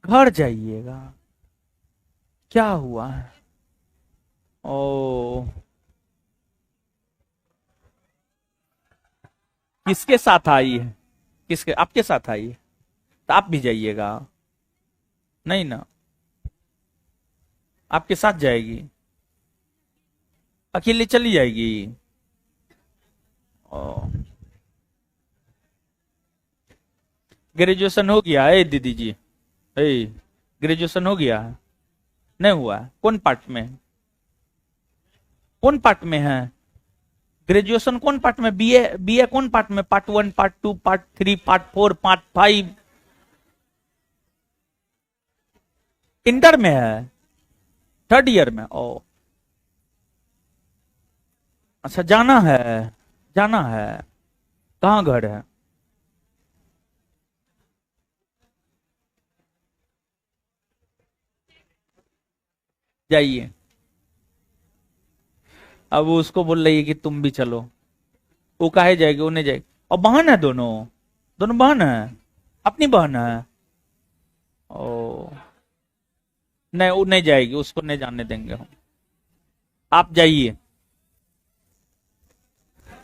Speaker 1: घर जाइएगा, क्या हुआ है? ओ, किसके साथ आई है? किसके? आपके साथ आई है तो आप भी जाइएगा। नहीं ना, आपके साथ जाएगी, अकेले चली जाएगी। ओ, ग्रेजुएशन हो गया है दीदी जी? ग्रेजुएशन हो गया है? नहीं हुआ है? कौन पार्ट में? कौन पार्ट में है ग्रेजुएशन? कौन पार्ट में? बीए? बीए कौन पार्ट में? Part 1, part 2, part 3, part 4, part 5? Inter में है? थर्ड ईयर में? ओ अच्छा, जाना है? जाना है? कहाँ घर है? जाइए। अब वो उसको बोल रही है कि तुम भी चलो। वो काहे जाएगी? वो नहीं जाएगी। और बहन है दोनों? दोनों बहन है? अपनी बहन है? ओ नहीं, वो नहीं जाएगी, उसको नहीं जाने देंगे हम। आप जाइए,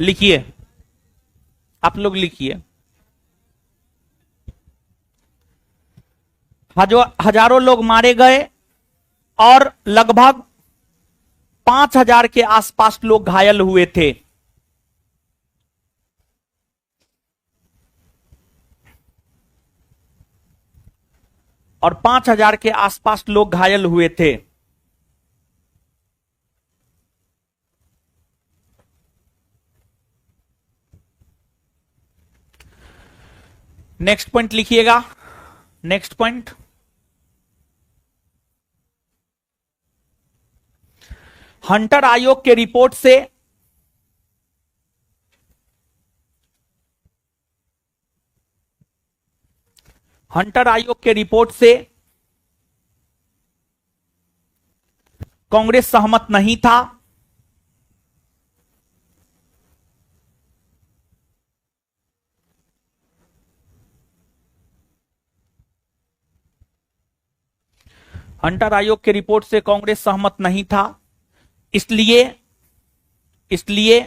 Speaker 1: लिखिए, आप लोग लिखिए। हजारों लोग मारे गए और लगभग 5,000 के आसपास लोग घायल हुए थे। और 5,000 के आसपास लोग घायल हुए थे। नेक्स्ट पॉइंट लिखिएगा। नेक्स्ट पॉइंट, हंटर आयोग के रिपोर्ट से हंटर आयोग के रिपोर्ट से कांग्रेस सहमत नहीं था। हंटर आयोग के रिपोर्ट से कांग्रेस सहमत नहीं था। इसलिए इसलिए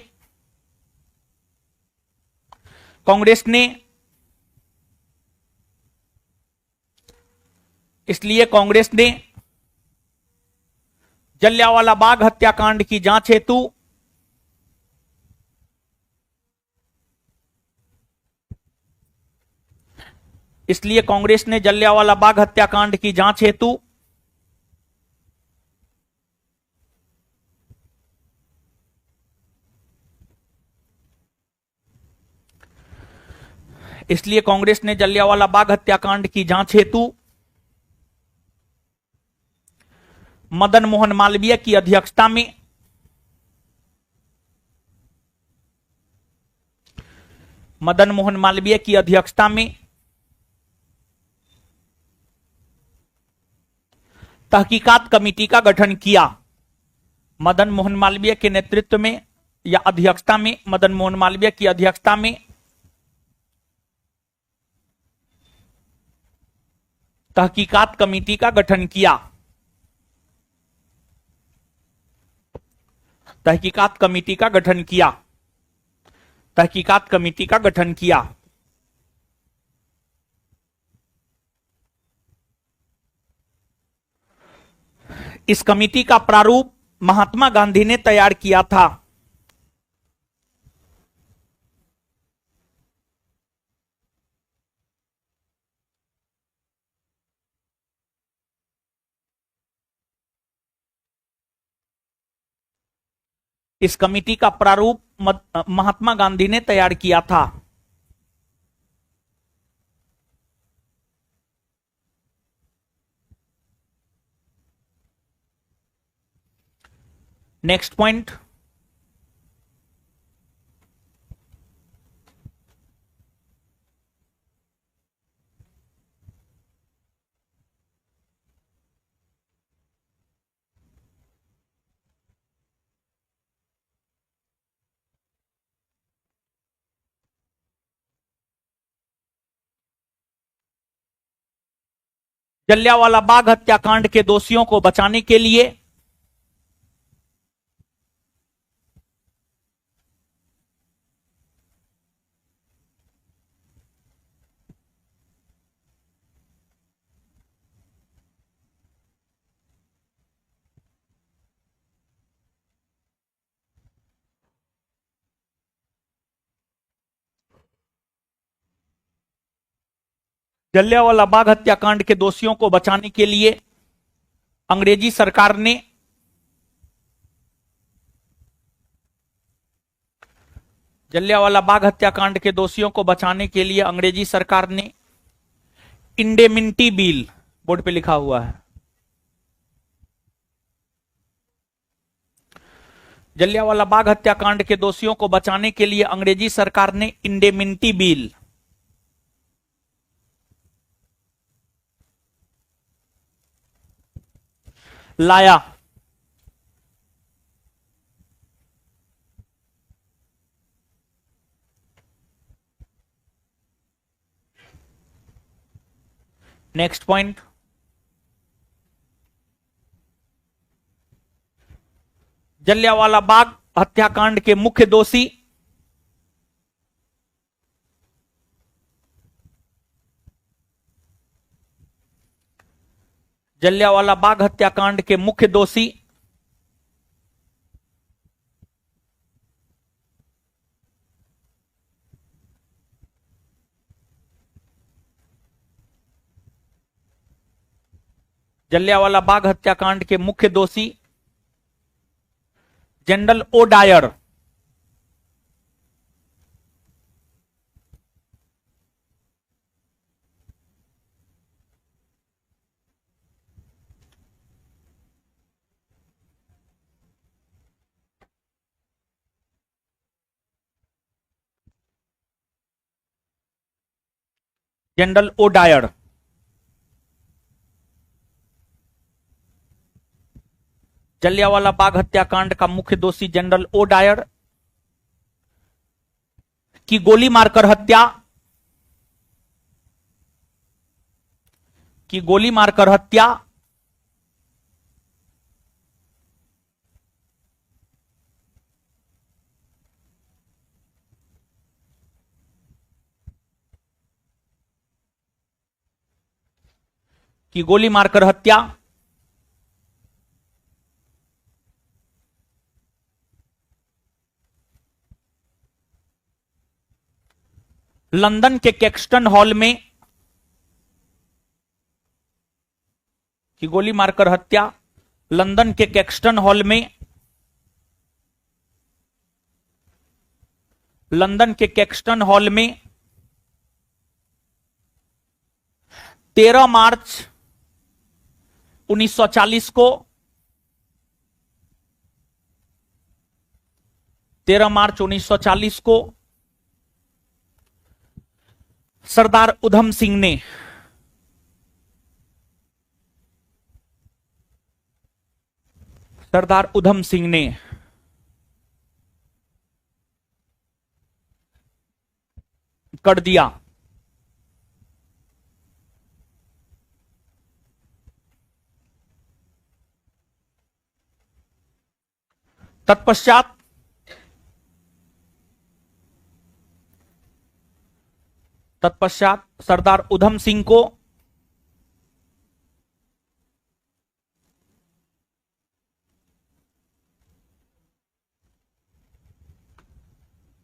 Speaker 1: कांग्रेस ने इसलिए कांग्रेस ने जलियांवाला बाग हत्याकांड की जांच हेतु इसलिए कांग्रेस ने जलियांवाला बाग हत्याकांड की जांच हेतु इसलिए कांग्रेस ने जलियांवाला बाग हत्याकांड की जांच हेतु मदन मोहन मालवीय की अध्यक्षता में मदन मोहन मालवीय की अध्यक्षता में तहकीकात कमेटी का गठन किया। मदन मोहन मालवीय के नेतृत्व में या अध्यक्षता में, मदन मोहन मालवीय की अध्यक्षता में तहकीकात कमेटी का गठन किया। तहकीकात कमेटी का गठन किया। तहकीकात कमेटी का गठन किया। इस कमेटी का प्रारूप महात्मा गांधी ने तैयार किया था। इस कमेटी का प्रारूप महात्मा गांधी ने तैयार किया था। नेक्स्ट पॉइंट, जलियांवाला बाग हत्याकांड के दोषियों को बचाने के लिए जलियांवाला बाग हत्याकांड के दोषियों को बचाने के लिए अंग्रेजी सरकार ने जलियांवाला बाग हत्याकांड के दोषियों को बचाने के लिए अंग्रेजी सरकार ने इंडेमिनिटी बिल, बोर्ड पे लिखा हुआ है, जलियांवाला बाग हत्याकांड के दोषियों को बचाने के लिए अंग्रेजी सरकार ने इंडेमिनिटी बिल लाया। नेक्स्ट पॉइंट, जलियांवाला बाग हत्याकांड के मुख्य दोषी जलियांवाला बाग हत्याकांड के मुख्य दोषी जलियांवाला बाग हत्याकांड के मुख्य दोषी General O Dyer, General O Dyer, Jallianwala Bagh हत्याकांड का मुख्य दोषी जनरल ओ डायर की गोली मारकर हत्या की गोली मारकर हत्या की गोली मारकर हत्या लंदन के कैक्सटन हॉल में की गोली मारकर हत्या लंदन के कैक्सटन हॉल में लंदन के कैक्सटन हॉल में 13 मार्च 1940 को 13 मार्च 1940 को सरदार उधम सिंह ने कर दिया। तत्पश्चात सरदार उधम सिंह को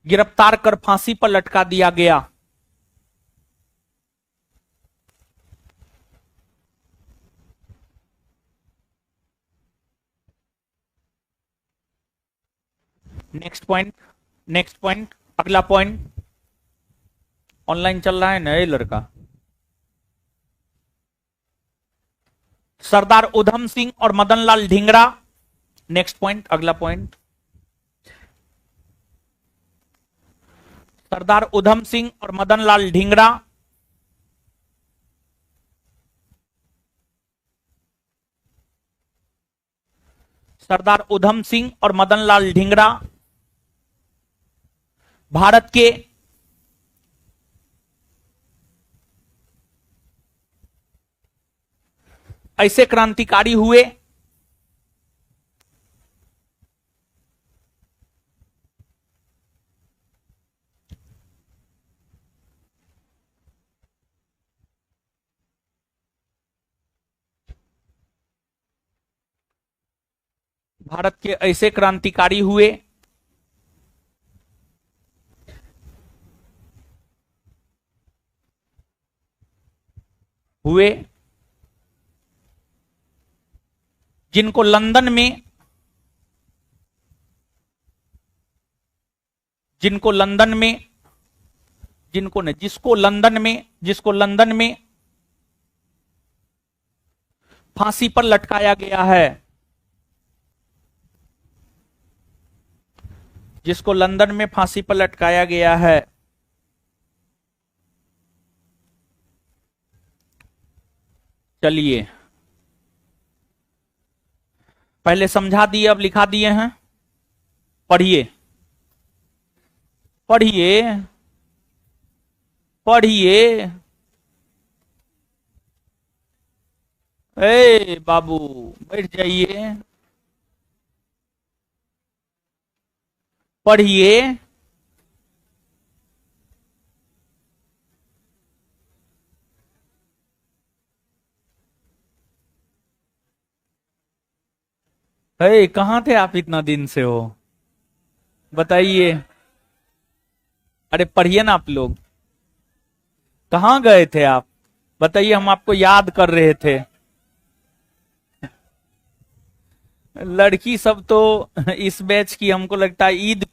Speaker 1: गिरफ्तार कर फांसी पर लटका दिया गया। नेक्स्ट पॉइंट, अगला पॉइंट ऑनलाइन चल रहा है ना ये लड़का। सरदार उधम सिंह और मदन लाल ढींगरा, नेक्स्ट पॉइंट, अगला पॉइंट, सरदार उधम सिंह और मदन लाल ढींगरा सरदार उधम सिंह और मदन लाल ढींगरा भारत के ऐसे क्रांतिकारी हुए हुए, जिनको लंदन में जिसको लंदन में फांसी पर लटकाया गया है, जिसको लंदन में फांसी पर लटकाया गया है। चलिए, पहले समझा दिए, अब लिखा दिए हैं। पढ़िए पढ़िए पढ़िए। ए बाबू बैठ जाइए, पढ़िए। ए कहाँ थे आप, इतना दिन से हो, बताइए। अरे पढ़िए ना आप लोग, कहाँ गए थे आप, बताइए, हम आपको याद कर रहे थे। लड़की सब तो इस बैच की हमको लगता है ईद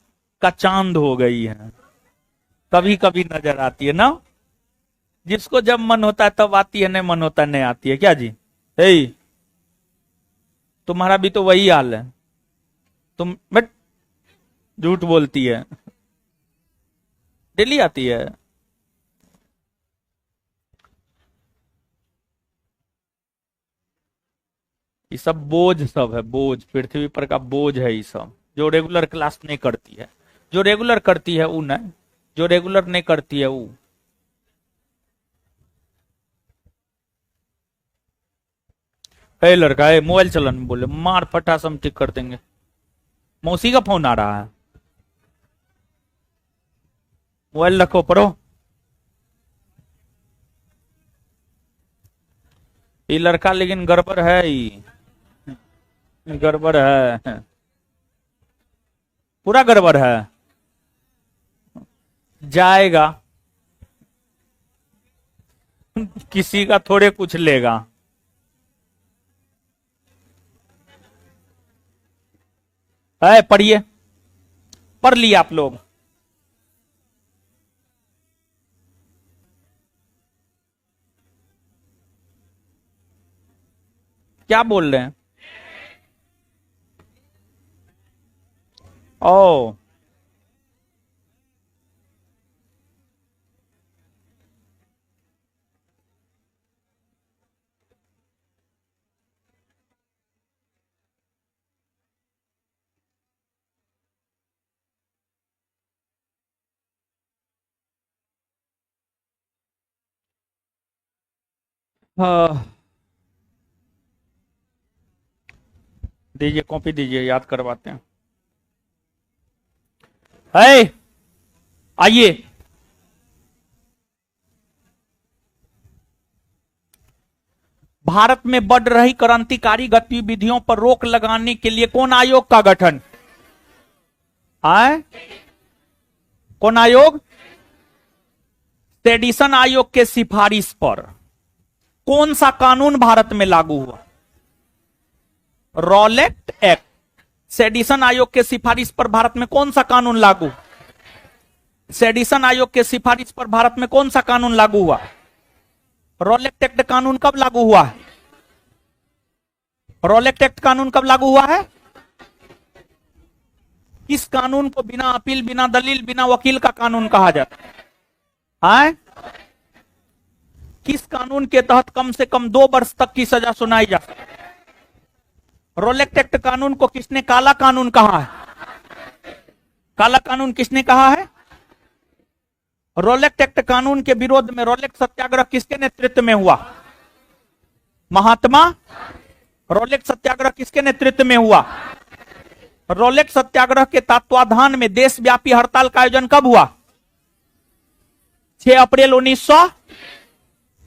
Speaker 1: का चांद हो गई है, कभी कभी नजर आती है ना। जिसको जब मन होता है तब आती है, नहीं मन होता है नहीं आती है। क्या जी, हे तुम्हारा भी तो वही हाल है, तुम बट झूठ बोलती है, डेली आती है। ये सब बोझ सब है, बोझ, पृथ्वी पर का बोझ है ये सब, जो रेगुलर क्लास नहीं करती है। जो रेगुलर करती है वो नहीं, जो रेगुलर नहीं करती है वो। है लड़का है, मोबाइल चलन में बोले, मार फटा सब ठीक कर देंगे। मौसी का फोन आ रहा है, मोबाइल रखो, पढ़ो। ये लड़का लेकिन गड़बड़ है, ही गड़बड़ है, पूरा गड़बड़ है। जाएगा, किसी का थोड़े कुछ लेगा। है, पढ़िए, पढ़ लिया आप लोग। क्या बोल रहे हैं? ओ हाँ, दीजिए कॉपी, दीजिए, याद करवाते हैं। है, आइए। भारत में बढ़ रही क्रांतिकारी गतिविधियों पर रोक लगाने के लिए कौन आयोग का गठन? आए, कौन आयोग? सेडिशन आयोग के सिफारिश पर कौन सा कानून भारत में लागू हुआ? Rowlatt act. सेडिशन आयोग के सिफारिश पर भारत में कौन सा कानून लागू? सेडिशन आयोग के सिफारिश पर भारत में कौन सा कानून लागू हुआ? रॉलेट एक्ट कानून कब लागू हुआ है? रॉलेट एक्ट कानून कब लागू हुआ है? इस कानून को बिना अपील, बिना दलील, बिना वकील का कानून कहा जाता है। किस कानून के तहत कम से कम 2 वर्ष तक की सजा सुनाई जा सकती है? रॉलेट एक्ट कानून को किसने काला कानून कहा है? काला कानून किसने कहा है? रॉलेट एक्ट कानून के विरोध में रॉलेट सत्याग्रह किसके नेतृत्व में हुआ? महात्मा। रॉलेट सत्याग्रह किसके नेतृत्व में हुआ? रॉलेट सत्याग्रह के तत्वाधान में देशव्यापी हड़ताल का आयोजन कब हुआ? 6 अप्रैल 1900।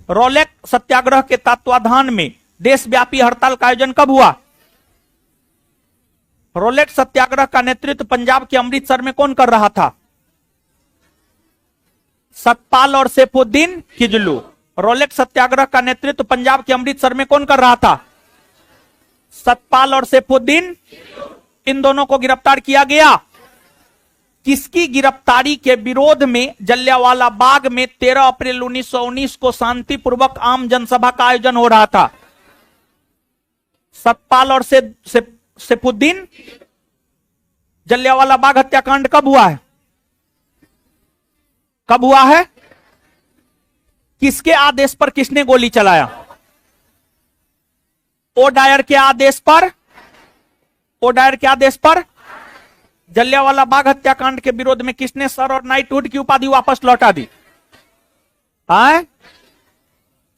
Speaker 1: रॉलेट सत्याग्रह के तत्वाधान में देशव्यापी हड़ताल का आयोजन कब हुआ? रॉलेट सत्याग्रह का नेतृत्व पंजाब के अमृतसर में कौन कर रहा था? सतपाल और सैफुद्दीन किजलू। रोलेक्स सत्याग्रह का नेतृत्व पंजाब के अमृतसर में कौन कर रहा था? सतपाल और सैफुद्दीन। इन दोनों को गिरफ्तार किया गया। किसकी गिरफ्तारी के विरोध में जलियांवाला बाग में 13 अप्रैल 1919 को शांतिपूर्वक आम जनसभा का आयोजन हो रहा था? सतपाल और सैफुद्दीन। जलियांवाला बाग हत्याकांड कब हुआ है? कब हुआ है? किसके आदेश पर किसने गोली चलाया? ओडायर के आदेश पर। ओडायर के आदेश पर। जलियांवाला बाग हत्याकांड के विरोध में किसने सर और नाइटहुड की उपाधि वापस लौटा दी?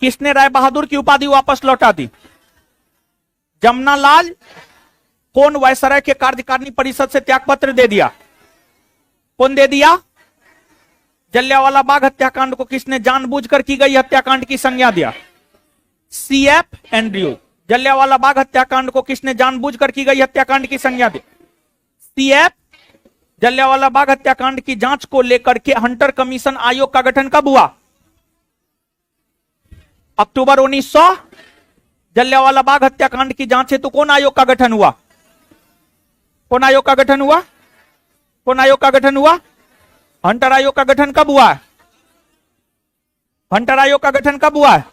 Speaker 1: किसने राय बहादुर की उपाधि वापस लौटा दी? जमनालाल। कौन वायसराय के कार्यकारिणी परिषद से त्यागपत्र दे दिया? कौन दे दिया? जलियांवाला बाग हत्याकांड को किसने जानबूझकर की गई हत्याकांड की संज्ञा दिया? CF Andrew. जलियांवाला बाग हत्याकांड को किसने जानबूझकर की गई हत्याकांड की संज्ञा दी? सीएफ। जलियांवाला बाग हत्याकांड की जांच को लेकर के हंटर कमीशन आयोग का गठन कब हुआ? अक्टूबर 1900। जलियांवाला बाग हत्याकांड की जांच हेतु कौन आयोग का गठन हुआ? कौन आयोग का गठन हुआ? कौन आयोग का गठन हुआ? हंटर आयोग का गठन कब हुआ है? हंटर आयोग का गठन कब हुआ है?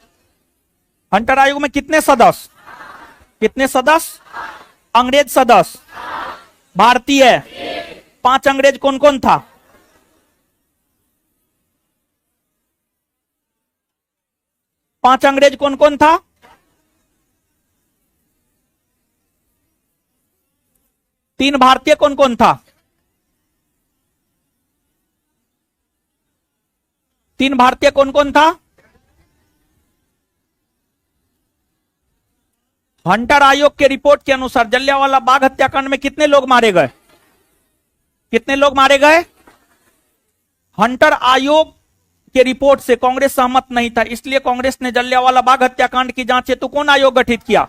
Speaker 1: हंटर आयोग में कितने सदस्य? कितने सदस्य? अंग्रेज सदस्य, भारतीय। 5 अंग्रेज कौन कौन था? 5 अंग्रेज कौन कौन था? 3 भारतीय कौन कौन था? 3 भारतीय कौन कौन था? हंटर आयोग के रिपोर्ट के अनुसार जलियांवाला बाग हत्याकांड में कितने लोग मारे गए? कितने लोग मारे गए? हंटर आयोग के रिपोर्ट से कांग्रेस सहमत नहीं था, इसलिए कांग्रेस ने जलियांवाला बाग हत्याकांड की जांच हेतु कौन आयोग गठित किया?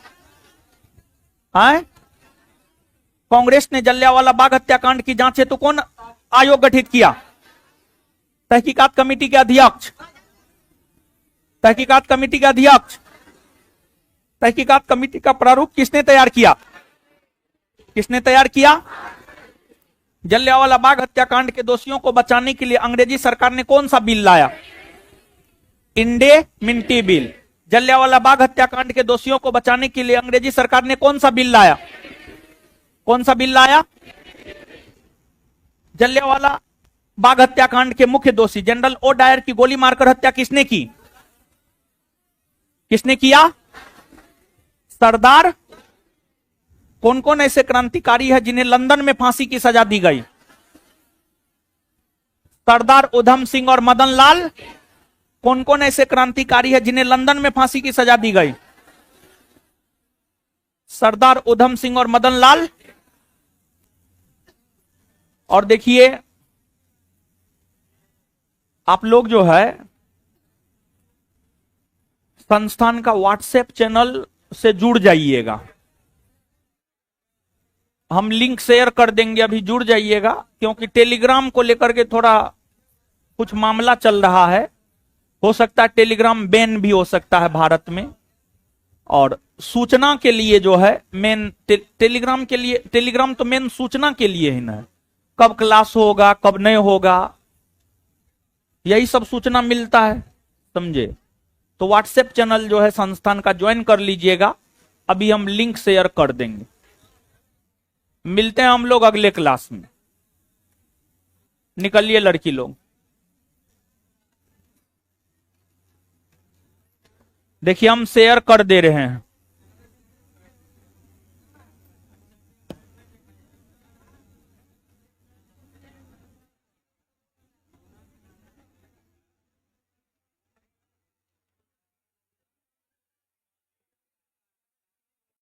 Speaker 1: कांग्रेस ने जलियांवाला बाग हत्याकांड की जांच हेतु कौन आयोग गठित किया? तहकीकात कमेटी के अध्यक्ष। तहकीकात कमेटी के अध्यक्ष। तहकीकात कमेटी का प्रारूप किसने तैयार किया? किसने तैयार किया? जलियांवाला बाग हत्याकांड के दोषियों को बचाने के लिए अंग्रेजी सरकार ने कौन सा बिल लाया? Indemnity bill. जलियांवाला बाग हत्याकांड के दोषियों को बचाने के लिए अंग्रेजी सरकार ने कौन सा बिल लाया? कौन सा बिल लाया? जलियांवाला बाग हत्याकांड के मुख्य दोषी जनरल ओडायर की गोली मारकर हत्या किसने की? किसने किया? सरदार। कौन कौन ऐसे क्रांतिकारी है जिन्हें लंदन में फांसी की सजा दी गई? सरदार उधम सिंह और मदन लाल। कौन कौन ऐसे क्रांतिकारी है जिन्हें लंदन में फांसी की सजा दी गई? सरदार उधम सिंह और मदन लाल। और देखिए आप लोग जो है संस्थान का व्हाट्सएप चैनल से जुड़ जाइएगा, हम लिंक शेयर कर देंगे, अभी जुड़ जाइएगा, क्योंकि टेलीग्राम को लेकर के थोड़ा कुछ मामला चल रहा है। हो सकता है टेलीग्राम बैन भी हो सकता है भारत में। और सूचना के लिए जो है मेन टेलीग्राम के लिए, टेलीग्राम तो मेन सूचना के लिए ही ना, कब क्लास होगा कब नहीं होगा यही सब सूचना मिलता है, समझे। तो व्हाट्सएप चैनल जो है संस्थान का ज्वाइन कर लीजिएगा, अभी हम लिंक शेयर कर देंगे। मिलते हैं हम लोग अगले क्लास में। निकलिए लड़की लोग। देखिए हम शेयर कर दे रहे हैं।